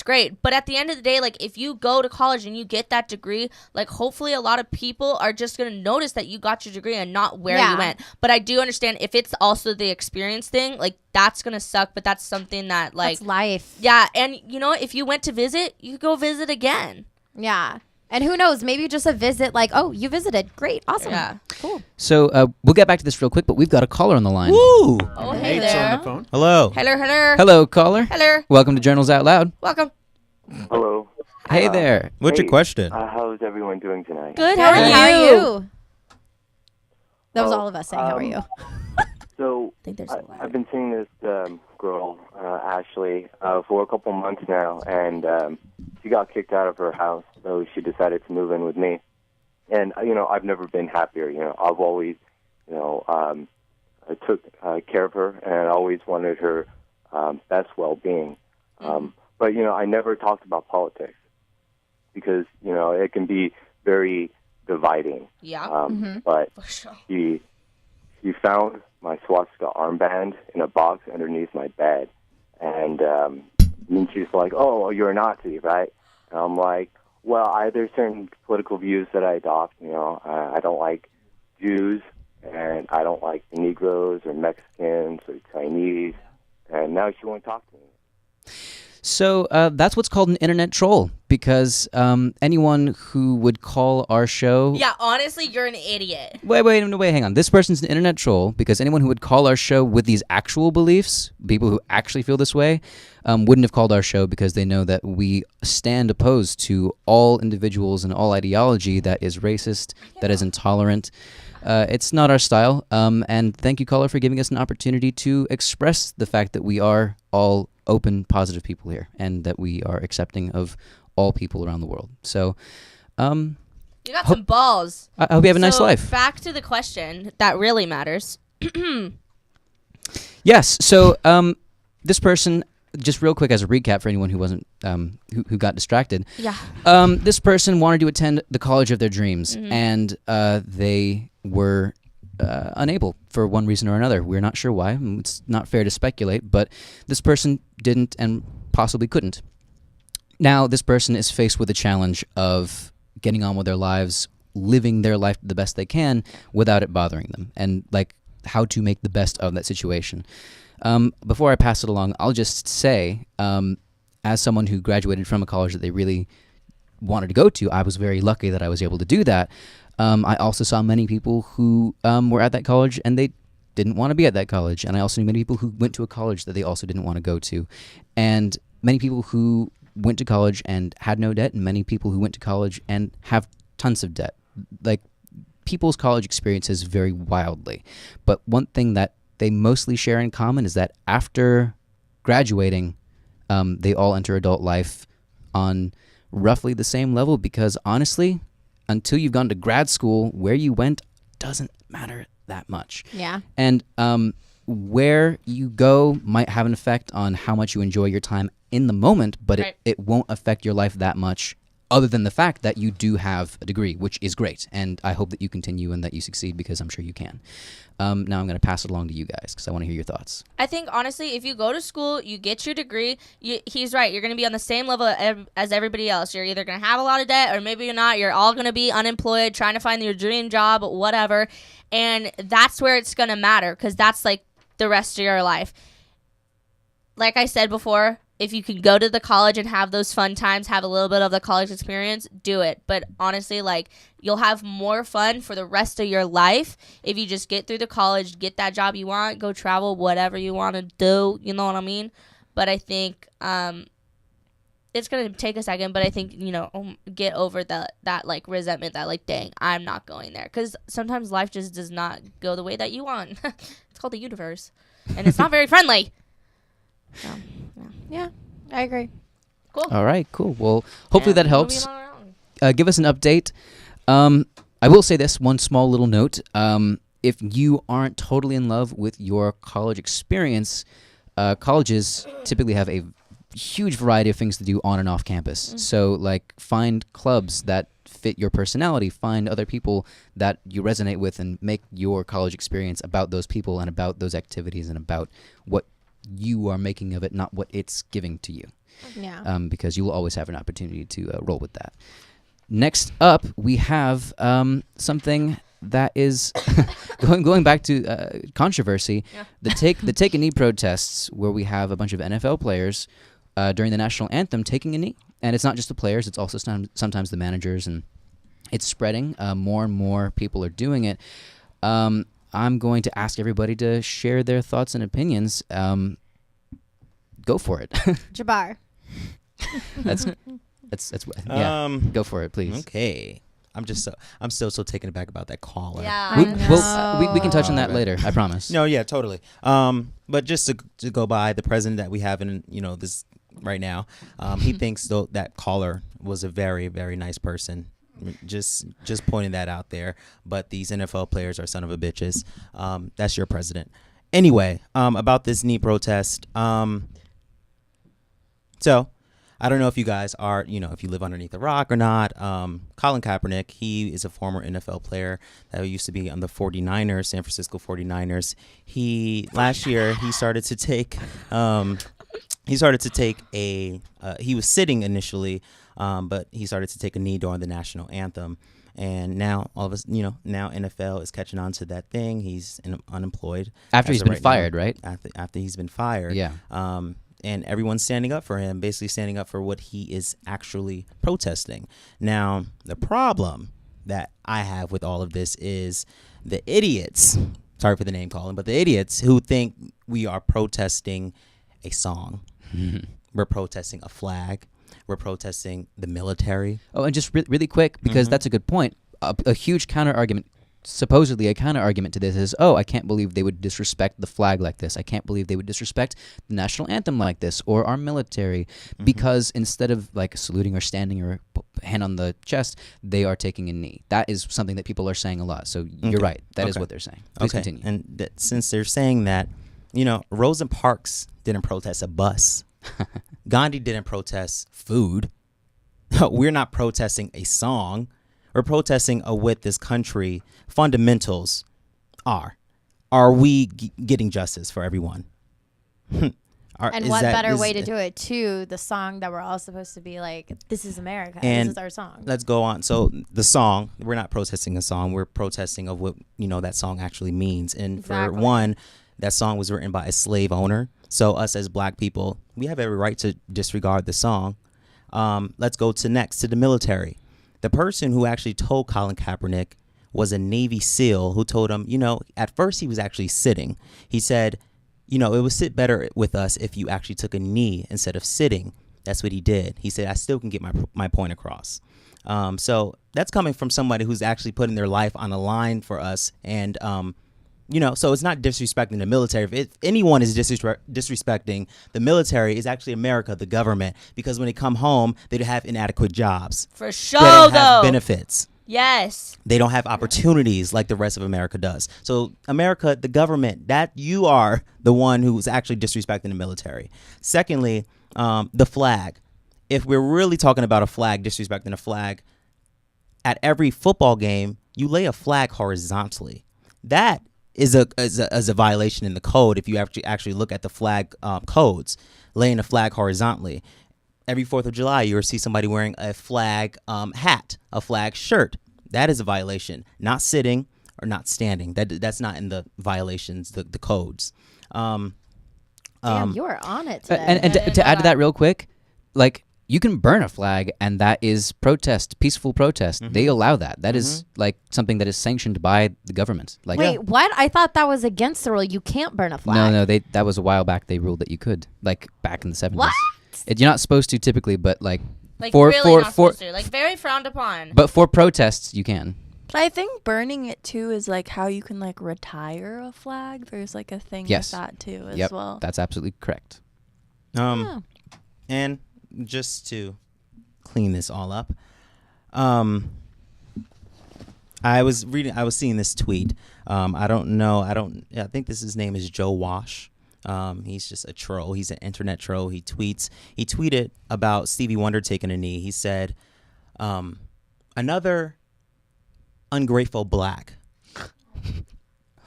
great. But at the end of the day, like if you go to college and you get that degree, like hopefully a lot of people are just going to notice that you got your degree and not where you went. But I do understand if it's also the experience thing, like that's going to suck. But that's something that like that's life. Yeah. And if you went to visit, you could go visit again. Yeah. And who knows, maybe just a visit, like, oh, you visited. Great. Awesome. Yeah. Cool. So we'll get back to this real quick, but we've got a caller on the line. Woo! Oh, hey Nate's there. on the phone. Hello. Hello. Hello, caller. Hello. Welcome to Journals Out Loud. Welcome. Hello. Hey there. What's your Hey, question? how's everyone doing tonight? Good. How are Good. you? How are you? That was Oh, all of us saying, how are you? So I think there's a I've been seeing this girl, Ashley, for a couple months now, and she got kicked out of her house, so she decided to move in with me. And I've never been happier. I've always, I took care of her, and I always wanted her best well-being. But I never talked about politics because it can be very dividing. Yeah, But for sure. she found my swastika armband in a box underneath my bed, and then she's like, "Oh, you're a Nazi, right?" And I'm like, "Well, there's certain political views that I adopt. I don't like Jews, and I don't like the Negroes or Mexicans or Chinese." And now she won't talk to me. So that's what's called an internet troll, because anyone who would call our show... Yeah, honestly, you're an idiot. Wait, hang on. This person's an internet troll because anyone who would call our show with these actual beliefs, people who actually feel this way, wouldn't have called our show because they know that we stand opposed to all individuals and all ideology that is racist, that is intolerant. It's not our style. And thank you, caller, for giving us an opportunity to express the fact that we are all open, positive people here, and that we are accepting of all people around the world. So, You got some balls. I hope you have a nice So, life. Back to the question that really matters. Yes. So, this person, just real quick as a recap for anyone who wasn't, who got distracted. Yeah. This person wanted to attend the college of their dreams, and they were unable for one reason or another. We're not sure why. It's not fair to speculate, but this person didn't and possibly couldn't. Now, this person is faced with the challenge of getting on with their lives, living their life the best they can without it bothering them, and like how to make the best of that situation. Before I pass it along, I'll just say, as someone who graduated from a college that they really wanted to go to, I was very lucky that I was able to do that. I also saw many people who were at that college and they didn't want to be at that college. And I also knew many people who went to a college that they also didn't want to go to. And many people who went to college and had no debt, and many people who went to college and have tons of debt. Like, people's college experiences vary wildly. But one thing that they mostly share in common is that after graduating, they all enter adult life on roughly the same level, because honestly, until you've gone to grad school, where you went doesn't matter that much. Yeah. And where you go might have an effect on how much you enjoy your time in the moment, but Right. it won't affect your life that much, other than the fact that you do have a degree, which is great. And I hope that you continue and that you succeed, because I'm sure you can. Now I'm going to pass it along to you guys because I want to hear your thoughts. I think, honestly, if you go to school, you get your degree, he's right. You're going to be on the same level as everybody else. You're either going to have a lot of debt or maybe you're not. You're all going to be unemployed, trying to find your dream job, whatever. And that's where it's going to matter, because that's like the rest of your life. Like I said before, if you can go to the college and have those fun times, have a little bit of the college experience, do it. But honestly, like, you'll have more fun for the rest of your life if you just get through the college, get that job you want, go travel, whatever you want to do. You know what I mean? But I think it's going to take a second, but I think, get over that like resentment that like, dang, I'm not going there. Because sometimes life just does not go the way that you want. It's called the universe. And it's not very friendly. So, Yeah, I agree. cool. All right, cool. Well, hopefully that And helps. moving on. Give us an update. I will say this, one small little note. If you aren't totally in love with your college experience, colleges typically have a huge variety of things to do on and off campus. So, like, find clubs that fit your personality, find other people that you resonate with, and make your college experience about those people and about those activities and about what you are making of it, not what it's giving to you. Yeah. Because you will always have an opportunity to roll with that. Next up, we have something that is going back to controversy. Yeah. The Take a Knee protests, where we have a bunch of NFL players during the national anthem taking a knee. And it's not just the players, it's also sometimes the managers, and it's spreading. More and more people are doing it. I'm going to ask everybody to share their thoughts and opinions. Go for it. Jabbar. That's yeah. Go for it, please. Okay. I'm still so taken aback about that caller. Yeah. We can touch on that Oh, later. I promise. No, yeah, totally. But just to go by the president that we have in this right now, he thinks though that caller was a very, very nice person. Just pointing that out there. But these NFL players are son of a bitches. That's your president. Anyway, about this knee protest. So I don't know if you guys are, if you live underneath a rock or not. Colin Kaepernick, he is a former NFL player that used to be on the 49ers, San Francisco 49ers. Last year, he started to take he was sitting initially, but he started to take a knee during the national anthem. And now all of us, now NFL is catching on to that thing. He's unemployed After he's been now. fired, right? After he's been fired. Yeah. And everyone's standing up for him, basically standing up for what he is actually protesting. Now, the problem that I have with all of this is the idiots, sorry for the name calling, but the idiots who think we are protesting a song. We're protesting a flag. We're protesting the military. Oh, and just really quick, because that's a good point. A huge supposedly a counter argument to this is, I can't believe they would disrespect the flag like this. I can't believe they would disrespect the national anthem like this or our military, because instead of like saluting or standing or hand on the chest, they are taking a knee. That is something that people are saying a lot. So you're right. That is what they're saying. Please continue. And since they're saying that, Rosa Parks didn't protest a bus. Gandhi didn't protest food. We're not protesting a song. We're protesting what this country fundamentals are. Are we getting justice for everyone? And what better way to do it to the song that we're all supposed to be like, this is America, and this is our song. Let's go on. So the song, we're not protesting a song. We're protesting of what that song actually means. And for one, that song was written by a slave owner. So us as black people, we have every right to disregard the song. Let's go to the military. The person who actually told Colin Kaepernick was a Navy SEAL who told him, at first he was actually sitting. He said, it would sit better with us if you actually took a knee instead of sitting. That's what he did. He said, I still can get my point across. So that's coming from somebody who's actually putting their life on the line for us. And, so it's not disrespecting the military. If anyone is disrespecting the military, is actually America, the government, because when they come home, they don't have inadequate jobs. For sure, they don't have though. benefits. Yes. They don't have opportunities like the rest of America does. So America, the government, that you are the one who's actually disrespecting the military. Secondly, the flag. If we're really talking about a flag, disrespecting a flag, at every football game, you lay a flag horizontally. That is a violation in the code. If you actually look at the flag codes, laying a flag horizontally. Every 4th of July, you'll see somebody wearing a flag hat, a flag shirt. That is a violation. Not sitting or not standing. That's not in the violations, the codes. Damn, you are on it today. And to add to that real quick, like, you can burn a flag, and that is peaceful protest. They allow that. That is like something that is sanctioned by the government. Like, Wait, what? I thought that was against the rule. You can't burn a flag. No, that was a while back. They ruled that you could, like back in the 70s. What? You're not supposed to typically, but like really not supposed to. Like, very frowned upon. But for protests, you can. But I think burning it too is like how you can like retire a flag. There's like a thing Yes. with that too as Yep, well. that's absolutely correct. And just to clean this all up, I was seeing this tweet. I think his name is Joe Wash. He's just a troll. He's an internet troll. He tweeted about Stevie Wonder taking a knee. He said, another ungrateful black.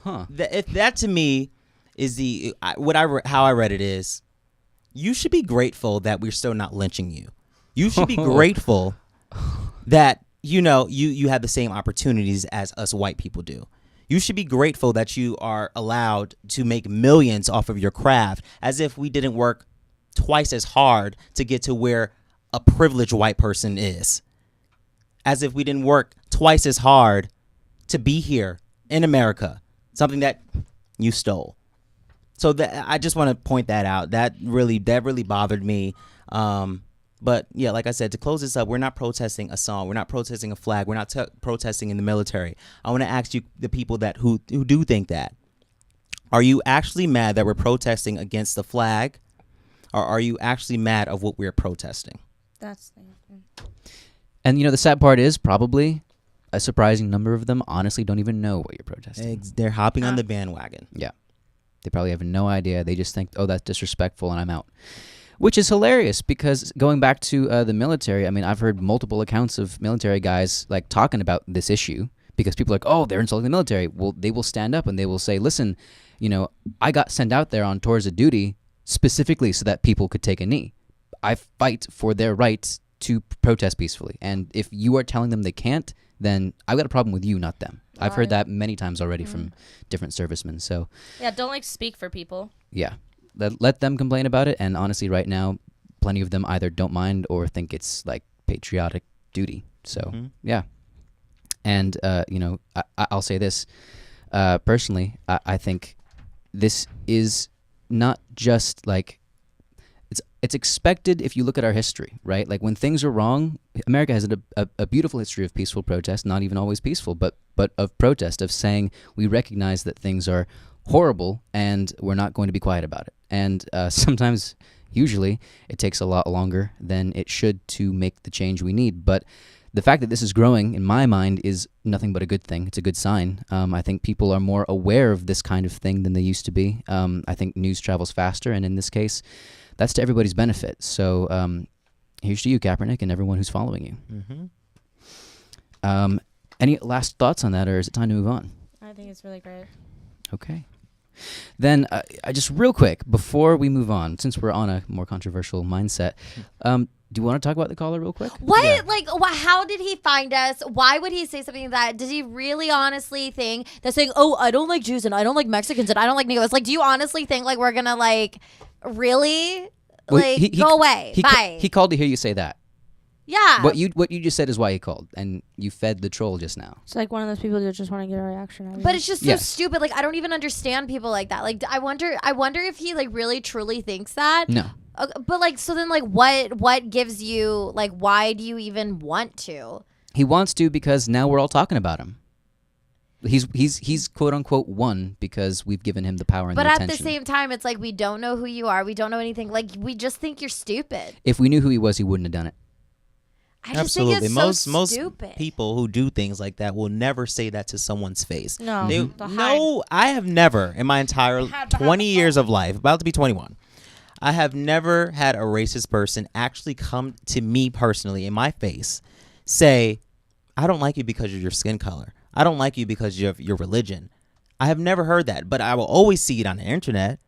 Huh. That to me is how I read it is, you should be grateful that we're still not lynching you. You should be grateful that you have the same opportunities as us white people do. You should be grateful that you are allowed to make millions off of your craft, as if we didn't work twice as hard to get to where a privileged white person is. As if we didn't work twice as hard to be here in America, something that you stole. So I just want to point that out. That really bothered me. But yeah, like I said, to close this up, we're not protesting a song. We're not protesting a flag. We're not protesting in the military. I want to ask you, the people who do think that, are you actually mad that we're protesting against the flag, or are you actually mad of what we're protesting? That's. And the sad part is probably a surprising number of them honestly don't even know what you're protesting. They're hopping on the bandwagon. Yeah. They probably have no idea. They just think, oh, that's disrespectful, and I'm out. Which is hilarious because going back to the military, I mean, I've heard multiple accounts of military guys like talking about this issue because people are like, oh, they're insulting the military. Well, they will stand up and they will say, listen, you know, I got sent out there on tours of duty specifically so that people could take a knee. I fight for their right to protest peacefully. And if you are telling them they can't, then I've got a problem with you, not them. I've heard that many times already from different servicemen. So Yeah, don't like speak for people. yeah, let them complain about it. And honestly, right now, plenty of them either don't mind or think it's like patriotic duty. So yeah. And, you know, I'll say this personally, I think this is not just like, it's expected if you look at our history, right? Like when things are wrong, America has a beautiful history of peaceful protest, not even always peaceful, but of protest, of saying we recognize that things are horrible and we're not going to be quiet about it. And sometimes, usually, it takes a lot longer than it should to make the change we need. But the fact that this is growing, in my mind, is nothing but a good thing. It's a good sign. I think people are more aware of this kind of thing than they used to be. I think news travels faster, and in this case, that's to everybody's benefit. So here's to you, Kaepernick, and everyone who's following you. Any last thoughts on that, or is it time to move on? I think it's really great. Okay. Then, I just real quick, before we move on, since we're on a more controversial mindset, do you want to talk about the caller real quick? What? Yeah. Like, how did he find us? Why would he say something like that? Did he really honestly think that saying, oh, I don't like Jews and I don't like Mexicans and I don't like Negroes? Like, do you honestly think, like, we're going to, like, really? Well, Like, go away. Bye. He called to hear you say that. Yeah. What you just said is why he called, and you fed the troll just now. It's like one of those people that just want to get a reaction out of But you. it's just so Yes. stupid. Like, I don't even understand people like that. Like, I wonder if he, like, really truly thinks that. No. But, like, so then, like, what gives you, like, why do you even want to? He wants to because now we're all talking about him. He's quote unquote won because we've given him the power and But the at attention. the same time, it's like, we don't know who you are. We don't know anything. Like, we just think you're stupid. If we knew who he was, he wouldn't have done it. I just Absolutely. think it's most stupid. people who do things like that will never say that to someone's face. No. No, I have never in my entire 20 years of life, about to be 21, I have never had a racist person actually come to me personally in my face, say, I don't like you because of your skin color. I don't like you because of your religion. I have never heard that, but I will always see it on the internet.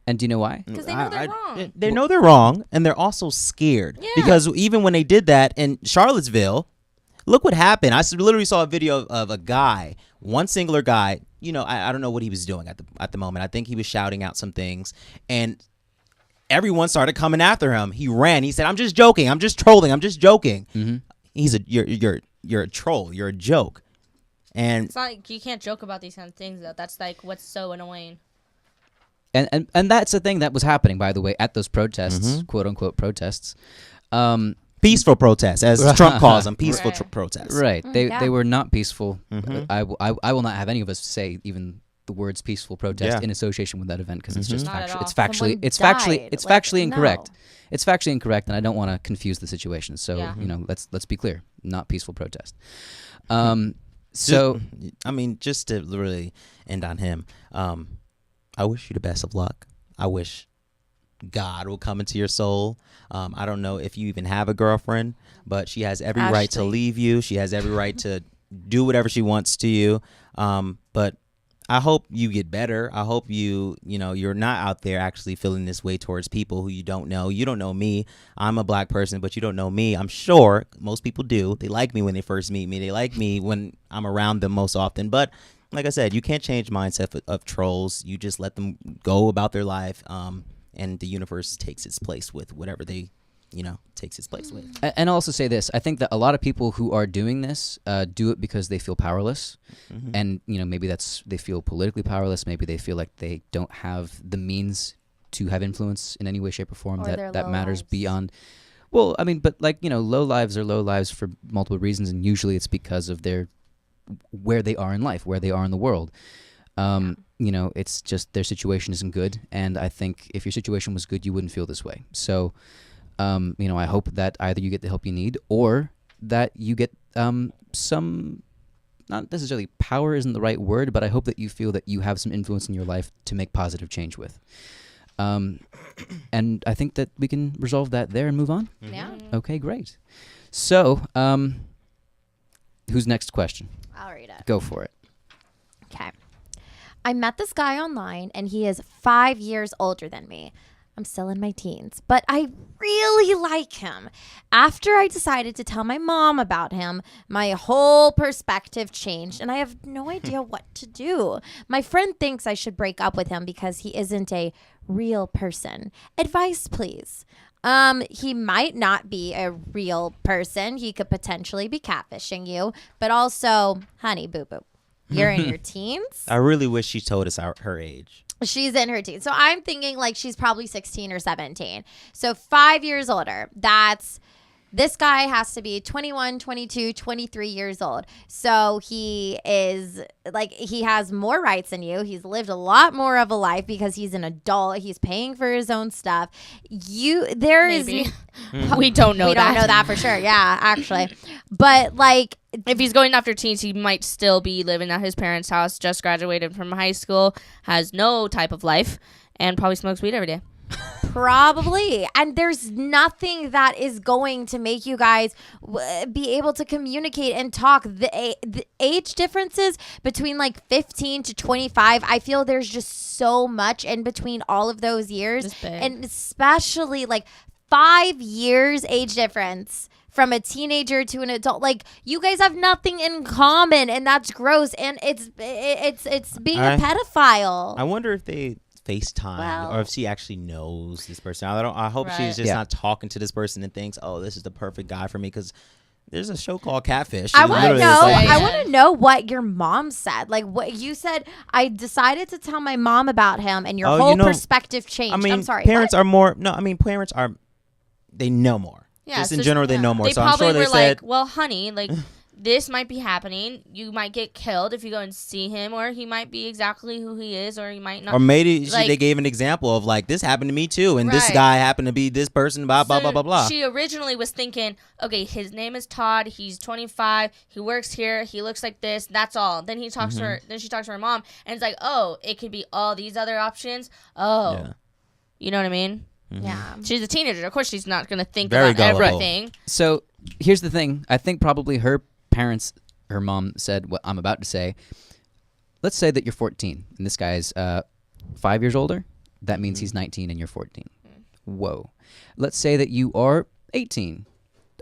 And do you know why? Because they know they're wrong. They know they're wrong, and they're also scared. Yeah. Because even when they did that in Charlottesville, look what happened. I literally saw a video of a guy, one singular guy. You know, I don't know what he was doing at the moment. I think he was shouting out some things, and everyone started coming after him. He ran. He said, "I'm just joking. I'm just trolling. I'm just joking." Mm-hmm. You're a troll. You're a joke. And It's not like you can't joke about these kind of things, though. That's like what's so annoying. And that's the thing that was happening, by the way, at those protests, quote unquote protests. peaceful protests, as Trump calls them, peaceful Right. protests. Right. yeah. They were not peaceful. Mhm. I will not have any of us say even the words peaceful protest Yeah. in association with that event because it's just Not at factually all. it's factually Someone it's died. factually it's Like, factually no. incorrect. It's factually incorrect, and I don't want to confuse the situation. So Yeah. you know, let's be clear, not peaceful protest. So I mean, just to really end on him, I wish you the best of luck. I wish God will come into your soul. I don't know if you even have a girlfriend, but she has every right to Ashley. leave you. She has every right to do whatever she wants to you. But I hope you get better. I hope you're not out there actually feeling this way towards people who you don't know. You don't know me. I'm a black person, but you don't know me. I'm sure most people do. They like me when they first meet me. They like me when I'm around them most often. But like I said, you can't change mindset of trolls. You just let them go about their life, and the universe takes its place with whatever they, takes its place with. and I'll also say this: I think that a lot of people who are doing this do it because they feel powerless, and maybe they feel politically powerless. Maybe they feel like they don't have the means to have influence in any way, shape, or form Or their that low matters lives. beyond. Well, I mean, but low lives are low lives for multiple reasons, and usually it's because of where they are in life, where they are in the world. It's just their situation isn't good, and I think if your situation was good, you wouldn't feel this way. So. I hope that either you get the help you need or that you get some, not necessarily power isn't the right word, but I hope that you feel that you have some influence in your life to make positive change with. And I think that we can resolve that there and move on. Yeah. Okay, great. So, who's next question? I'll read it. Go for it. Okay. I met this guy online and he is 5 years older than me. I'm still in my teens, but I really like him. After I decided to tell my mom about him, my whole perspective changed and I have no idea what to do. My friend thinks I should break up with him because he isn't a real person. Advice, please. He might not be a real person. He could potentially be catfishing you, but also, honey, boo boo, you're in your teens. I really wish she told us her age. She's in her teens. So I'm thinking like she's probably 16 or 17. So 5 years older. This guy has to be 21, 22, 23 years old. So he is like, he has more rights than you. He's lived a lot more of a life because he's an adult. He's paying for his own stuff. Maybe. We don't know we that. don't know that for sure. Yeah, actually. But like, If he's going after teens, he might still be living at his parents' house, just graduated from high school, has no type of life, and probably smokes weed every day. probably. And there's nothing that is going to make you guys be able to communicate and talk. The age differences between like 15 to 25, I feel there's just so much in between all of those years. It's big. And especially like 5 years age difference from a teenager to an adult. Like, you guys have nothing in common, and that's gross. And it's being a pedophile. I wonder if they FaceTime Well- or if she actually knows this person. I hope Right. she's just Yeah. not talking to this person and thinks, oh, this is the perfect guy for me, because there's a show called Catfish. I It want to literally know. is like- I want to know what your mom said. Like, what you said. I decided to tell my mom about him, and your Oh, whole you know, perspective changed. I mean, I'm sorry. parents what? are more. No, I mean, parents are. They know more. Yeah, just so in general, they yeah. know more. They So I'm probably sure they were said, like, well, honey, like, this might be happening. You might get killed if you go and see him, or he might be exactly who he is, or he might not. or maybe like- they gave an example of like, this happened to me too, and this Right. guy happened to be this person. Blah blah So blah blah blah. She originally was thinking, okay, his name is Todd. He's 25. He works here. He looks like this. That's all. Then he talks to her. Then she talks to her mom, and it's like, oh, it could be all these other options. Oh, Yeah. you know what I mean? Yeah. She's a teenager. Of course, she's not gonna think Very about gullible. everything. So here's the thing. I think probably her parents, her mom said what I'm about to say. Let's say that you're 14 and this guy's 5 years older. That means he's 19 and you're 14. Whoa. Let's say that you are 18.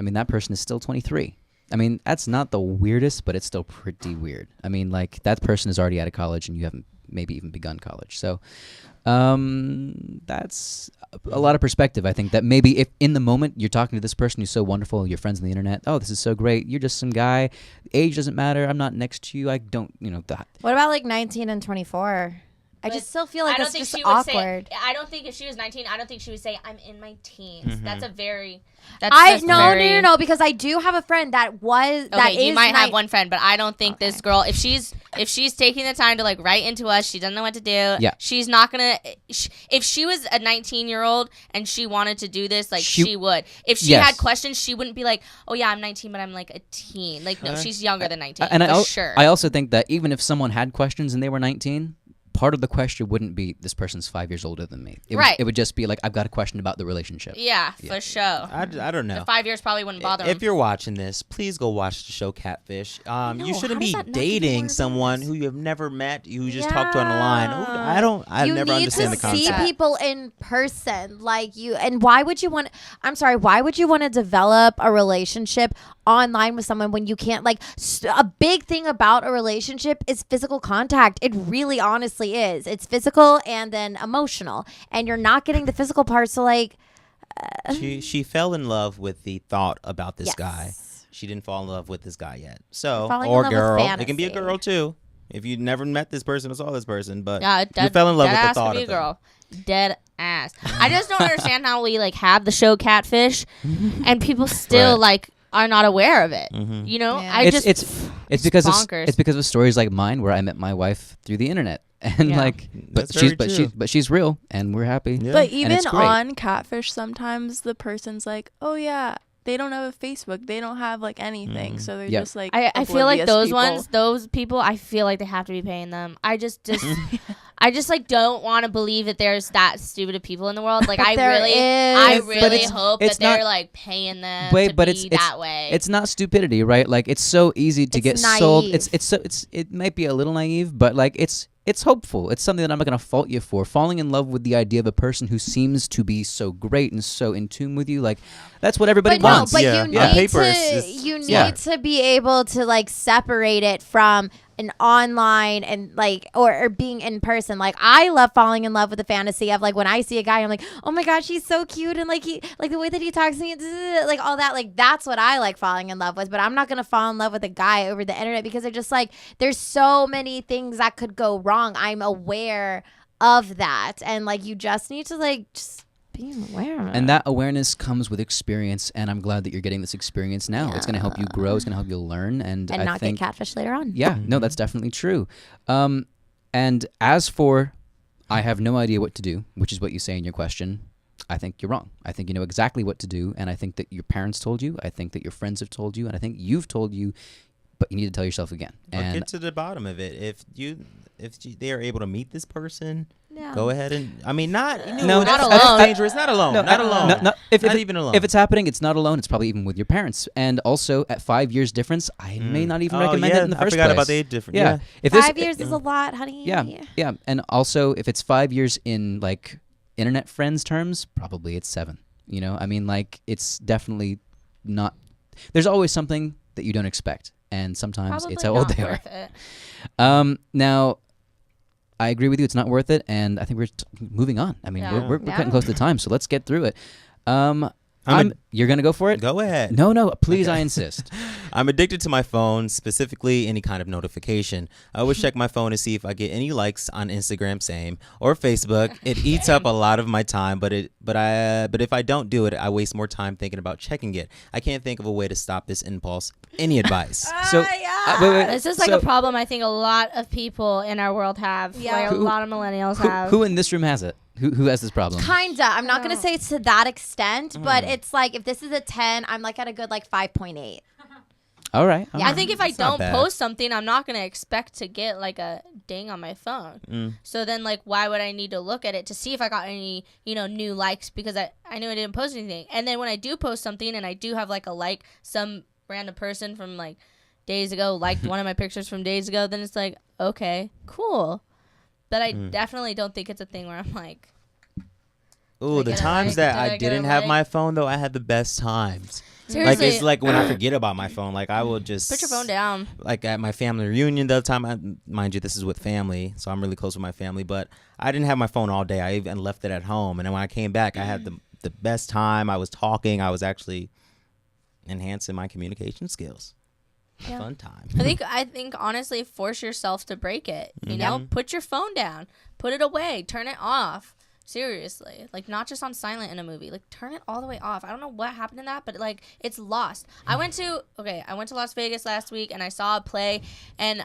I mean, that person is still 23. I mean, that's not the weirdest, but it's still pretty weird. I mean, like, that person is already out of college and you haven't maybe even begun college. So that's a lot of perspective. I think that maybe if in the moment you're talking to this person who's so wonderful, your friends on the internet, oh, this is so great. You're just some guy. Age doesn't matter. I'm not next to you. I don't, What about like 19 and 24? I But just still feel like I don't it's think just she would awkward. say. I don't think if she was 19, I don't think she would say, "I'm in my teens." Mm-hmm. That's a very. No, because I do have a friend that was that Okay, you is might have ni- one friend, but I don't think this girl. If she's taking the time to like write into us, she doesn't know what to do. Yeah. She's not gonna. If she was a 19-year-old and she wanted to do this, like She- she would. If she Yes. had questions, she wouldn't be like, "Oh yeah, I'm 19, but I'm like a teen." Like no, she's younger than 19. and for sure. I also think that even if someone had questions and they were 19, part of the question wouldn't be this person's 5 years older than me. Right. It would just be like, I've got a question about the relationship. yeah, for sure. I don't know. The 5 years probably wouldn't bother him. If you're watching this, please go watch the show Catfish. You how shouldn't does be that not give you more dating of someone this? who you have never met, who you just talked to on the line. I You never need understand to the concept. see people in person, like you. And why would you want? I'm sorry. Why would you want to develop a relationship online with someone when you can't? Like, a big thing about a relationship is physical contact. It really, honestly is. It's physical and then emotional, and you're not getting the physical part. So, like, She fell in love with the thought about this Yes. guy. She didn't fall in love with this guy yet. So, Falling in or love with girl, it can be a fantasy. girl too. If you never met this person or saw this person, but Yeah, you fell in love with the ass thought could be of a it. girl. Dead ass. I just don't understand how we like have the show Catfish, and people still Right. like are not aware of it. Mhm. You know, Yeah. I It's just it's because bonkers. it's because of stories like mine where I met my wife through the internet. And Yeah. like, but That's very she's true. but she's real, and we're happy. Yeah. But And even it's great. on Catfish, sometimes the person's like, "Oh yeah, they don't have a Facebook. They don't have like anything, so they're Yeah. just like." I feel like oblivious those people. ones, those people, I feel like they have to be paying them. I just I just like don't want to believe that there's that stupid of people in the world. Like I there really, is. I But really it's- hope it's that they're not- like paying them Wait, to but be that way. It's not stupidity, right? Like it's so easy to It's get sold. naive. It might be a little naive, but like it's hopeful. It's something that I'm not going to fault you for. Falling in love with the idea of a person who seems to be so great and so in tune with you, like that's what everybody But no, wants. but Yeah. you Yeah. need Paper to is- you need Yeah. to be able to like separate it from an online and like or being in person. Like I love falling in love with the fantasy of like when I see a guy, I'm like, oh my gosh, he's so cute, and like he like the way that he talks to me, like all that. Like that's what I like falling in love with. But I'm not gonna fall in love with a guy over the internet because they're just like there's so many things that could go wrong. I'm aware of that, and like you just need to like just be aware of it. And that awareness comes with experience, and I'm glad that you're getting this experience now. It's going to help you grow. It's going to help you learn, and I not think, get catfish later on. yeah, no, that's definitely true. And as for, I have no idea what to do, which is what you say in your question. I think you're wrong. I think you know exactly what to do, and I think that your parents told you. I think that your friends have told you, and I think you've told you, but you need to tell yourself again. Or And get to the bottom of it. If they are able to meet this person, Yeah. go ahead and I mean not No, that's, not that's alone. dangerous. Not alone. not alone. No, if not it- even alone. If it's happening, it's not alone. It's probably even with your parents. And also, at 5 years difference, I may not even recommend it in the first I forgot place. about the age difference. Yeah. If this, 5 years is a lot, honey. Yeah. And also, if it's 5 years in like internet friends terms, probably it's 7. You know, I mean, like it's definitely not. There's always something that you don't expect, and sometimes Probably it's how old not they are. worth it. Now, I agree with you. It's not worth it, and I think we're moving on. I mean, Yeah. we're Yeah. cutting close to time, so let's get through it. I'm You're gonna go for it? Go ahead. No, please, I insist. I'm addicted to my phone, specifically any kind of notification. I always check my phone to see if I get any likes on Instagram, same, or Facebook. It eats up a lot of my time, but if I don't do it, I waste more time thinking about checking it. I can't think of a way to stop this impulse. Any advice? So, wait. This is like So a problem I think a lot of people in our world have. Yeah. Like a Who- lot of millennials have. Who in this room has it? Who has this problem? Kinda. I'm not gonna say it's to that extent, but it's like if this is a 10, I'm like at a good like 5.8. All right. Yeah. I think if I It's not don't bad. post something, I'm not going to expect to get like a ding on my phone. So then like why would I need to look at it to see if I got any, new likes because I knew I didn't post anything. And then when I do post something and I do have like a like some random person from like days ago liked one of my pictures from days ago, then it's like, okay, cool. But I definitely don't think it's a thing where I'm like, Ooh, I the get a times like? that Did I I get a didn't have like? my phone though, I had the best times. Like seriously, it's like when I forget about my phone, like I will just put your phone down. Like at my family reunion the other time, mind you, this is with family, so I'm really close with my family. But I didn't have my phone all day. I even left it at home, and then when I came back, I had the best time. I was talking. I was actually enhancing my communication skills. Yeah. Fun time. I think honestly, force yourself to break it. You know, put your phone down, put it away, turn it off. Seriously, like not just on silent in a movie. Like turn it all the way off. I don't know what happened in that, but like it's lost. I went to Las Vegas last week and I saw a play, and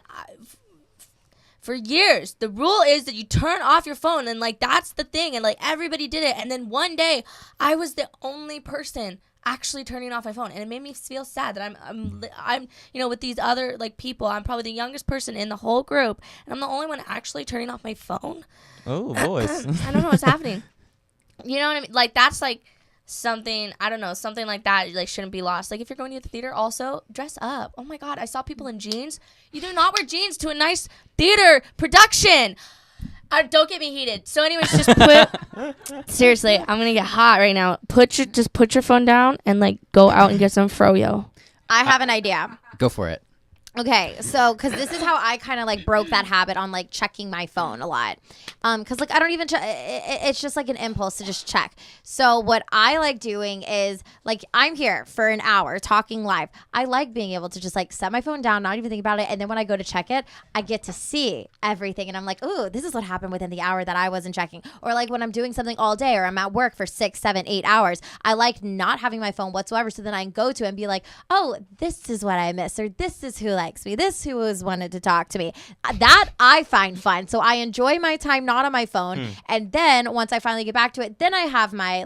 for years the rule is that you turn off your phone, and like that's the thing, and like everybody did it, and then one day I was the only person actually turning off my phone, and it made me feel sad that I'm with these other like people, I'm probably the youngest person in the whole group, and I'm the only one actually turning off my phone. Oh, voice. I don't know what's happening. You know what I mean? Like that's like something, I don't know, something like that like shouldn't be lost. Like if you're going to the theater, also dress up. Oh my god, I saw people in jeans. You do not wear jeans to a nice theater production. Don't get me heated. So anyways, just put seriously, I'm gonna get hot right now. Just put your phone down and like go out and get some froyo. I have an idea. Go for it. Okay, so because this is how I kind of like broke that habit on like checking my phone a lot, because like I don't even it's just like an impulse to just check. So what I like doing is like I'm here for an hour talking live. I like being able to just like set my phone down, not even think about it, and then when I go to check it, I get to see everything, and I'm like, ooh, this is what happened within the hour that I wasn't checking. Or like when I'm doing something all day, or I'm at work for 6, 7, 8 hours, I like not having my phone whatsoever. So then I can go to it and be like, oh, this is what I missed, or this is who liked likes me. This who has wanted to talk to me. That I find fun. So I enjoy my time not on my phone. And then once I finally get back to it, then I have my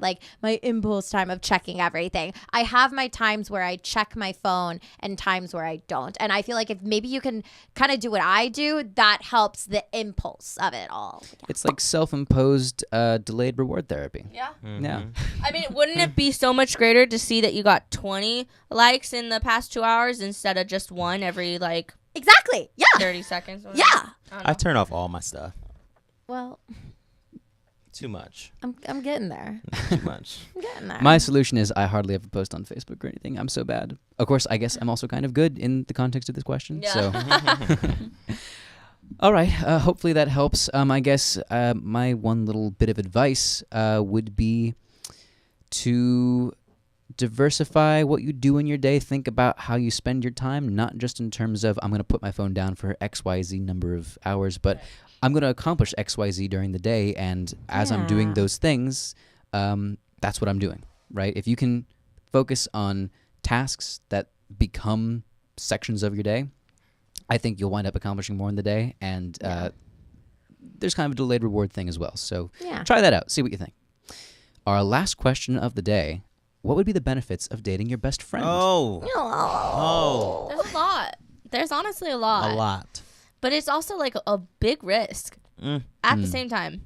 impulse time of checking everything. I have my times where I check my phone and times where I don't. And I feel like if maybe you can kind of do what I do, that helps the impulse of it all. It's like self-imposed delayed reward therapy. Yeah. Yeah. I mean, wouldn't it be so much greater to see that you got 20 likes in the past 2 hours instead of just one every like Exactly. Yeah. 30 seconds? Yeah. I turn off all my stuff. Well, Too much. I'm getting there. Too much. I'm getting there. My solution is I hardly ever post on Facebook or anything. I'm so bad. Of course, I guess I'm also kind of good in the context of this question. Yeah. So, all right. Hopefully that helps. I guess my one little bit of advice would be to diversify what you do in your day. Think about how you spend your time, not just in terms of I'm going to put my phone down for XYZ number of hours, but I'm going to accomplish XYZ during the day. And as I'm doing those things, that's what I'm doing, right? If you can focus on tasks that become sections of your day, I think you'll wind up accomplishing more in the day. And there's kind of a delayed reward thing as well. So try that out. See what you think. Our last question of the day. What would be the benefits of dating your best friend? Oh. There's a lot. There's honestly a lot. A lot. But it's also like a big risk at the same time.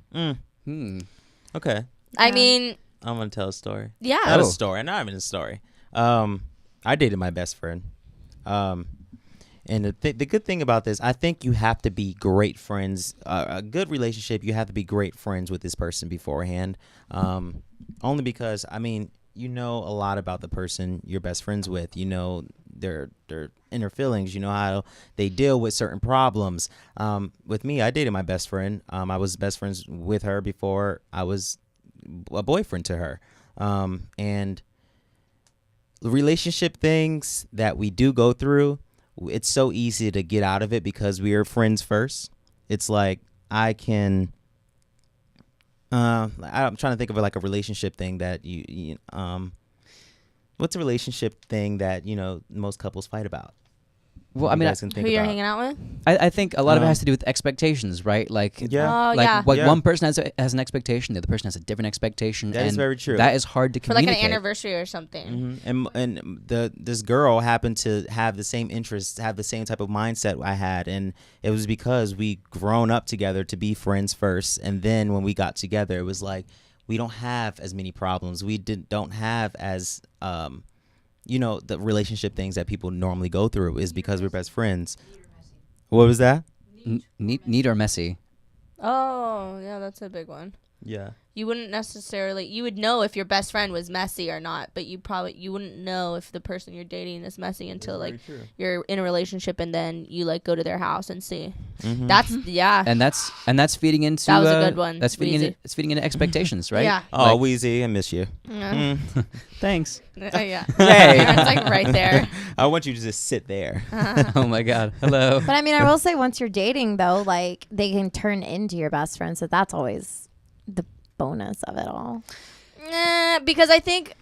Okay. I mean, I'm going to tell a story. yeah. Not a story. Not even a story. I dated my best friend. And the good thing about this, I think you have to be great friends. A good relationship, you have to be great friends with this person beforehand. Only because, I mean, you know a lot about the person you're best friends with. You know their inner feelings. You know how they deal with certain problems. With me, I dated my best friend. I was best friends with her before I was a boyfriend to her. And relationship things that we do go through, it's so easy to get out of it because we are friends first. It's like I can... I'm trying to think of like a relationship thing that you what's a relationship thing that, you know, most couples fight about? Well, I mean, Who you're hanging out with? I think a lot of it has to do with expectations, right? Like, Oh, like yeah. one person has an expectation, the other person has a different expectation. That is very true. That is hard to For like communicate. an anniversary or something. And this girl happened to have the same interests, have the same type of mindset I had, and it was because we grown up together to be friends first, and then when we got together, it was like we don't have as many problems. We don't have as you know, the relationship things that people normally go through is because we're best friends. What was that? Neat or messy? Oh, yeah, that's a big one. Yeah. You wouldn't necessarily, you would know if your best friend was messy or not, but you wouldn't know if the person you're dating is messy until like you're in a relationship and then you like go to their house and see. That's And that's feeding into That was a good one. That's feeding Wheezy. into expectations, right? Yeah. Oh, Wheezy, I miss you. Yeah. Thanks. Yeah. Hey. Aaron's like right there. I want you to just sit there. Oh my God. Hello. But I mean, I will say once you're dating though, like they can turn into your best friend. So that's always the bonus of it all. Because I think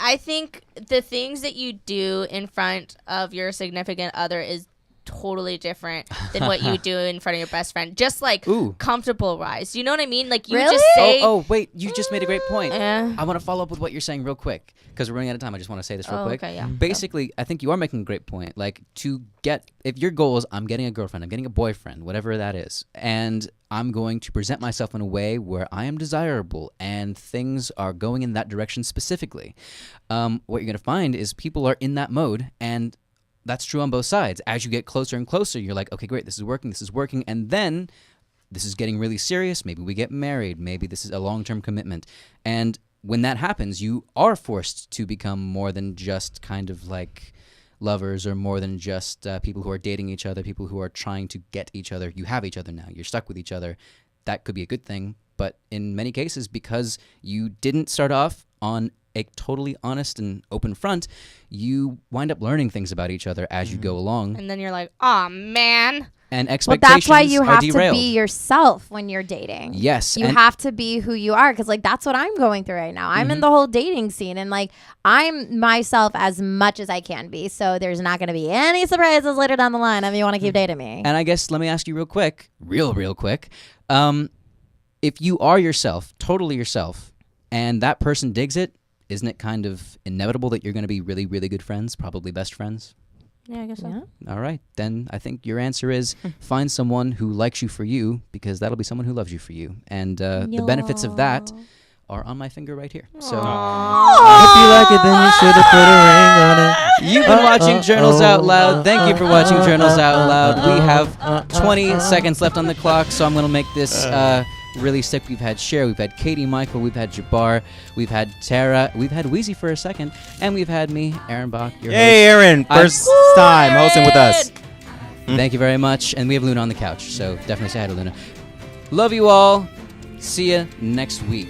the things that you do in front of your significant other is totally different than what you do in front of your best friend. Just like comfortable wise. You know what I mean? Like you Really? just say Oh, wait. You just made a great point. Yeah. I want to follow up with what you're saying real quick because we're running out of time. I just want to say this real quick. Okay, yeah. Basically, I think you are making a great point. Like if your goal is I'm getting a girlfriend, I'm getting a boyfriend, whatever that is, and I'm going to present myself in a way where I am desirable and things are going in that direction specifically. What you're going to find is people are in that mode, and that's true on both sides. As you get closer and closer, you're like, okay, great, this is working, and then this is getting really serious. Maybe we get married. Maybe this is a long-term commitment. And when that happens, you are forced to become more than just kind of like lovers or more than just people who are dating each other, people who are trying to get each other. You have each other now. You're stuck with each other. That could be a good thing. But in many cases, because you didn't start off on a totally honest and open front, you wind up learning things about each other as you go along. and then you're like, "Aw, man." and Well, expectations that's why you are have to derailed. be yourself when you're dating. Yes, You and- have to be who you are, because like that's what I'm going through right now. I'm Mm-hmm. in the whole dating scene, and like I'm myself as much as I can be. So there's not going to be any surprises later down the line if you want to keep dating me. And I guess let me ask you real quick, real quick. If you are yourself, totally yourself, and that person digs it, isn't it kind of inevitable that you're going to be really, really good friends, probably best friends? Yeah, I guess so. Yeah. All right. Then I think your answer is find someone who likes you for you, because that'll be someone who loves you for you. And the benefits of that are on my finger right here. So If you like it, then you should have put a ring on it. you've been watching Journals Out Loud. Thank you for watching Journals Out Loud. We have 20 seconds left on the clock, so I'm going to make this really sick. We've had Cher, we've had Katie Michael, we've had Jabbar, we've had Tara, we've had Wheezy for a second, and we've had me, Aaron Bach, your Hey, host. Aaron, first time hosting with us. Thank you very much. And we have Luna on the couch, so definitely say hi to Luna. Love you all. See ya next week.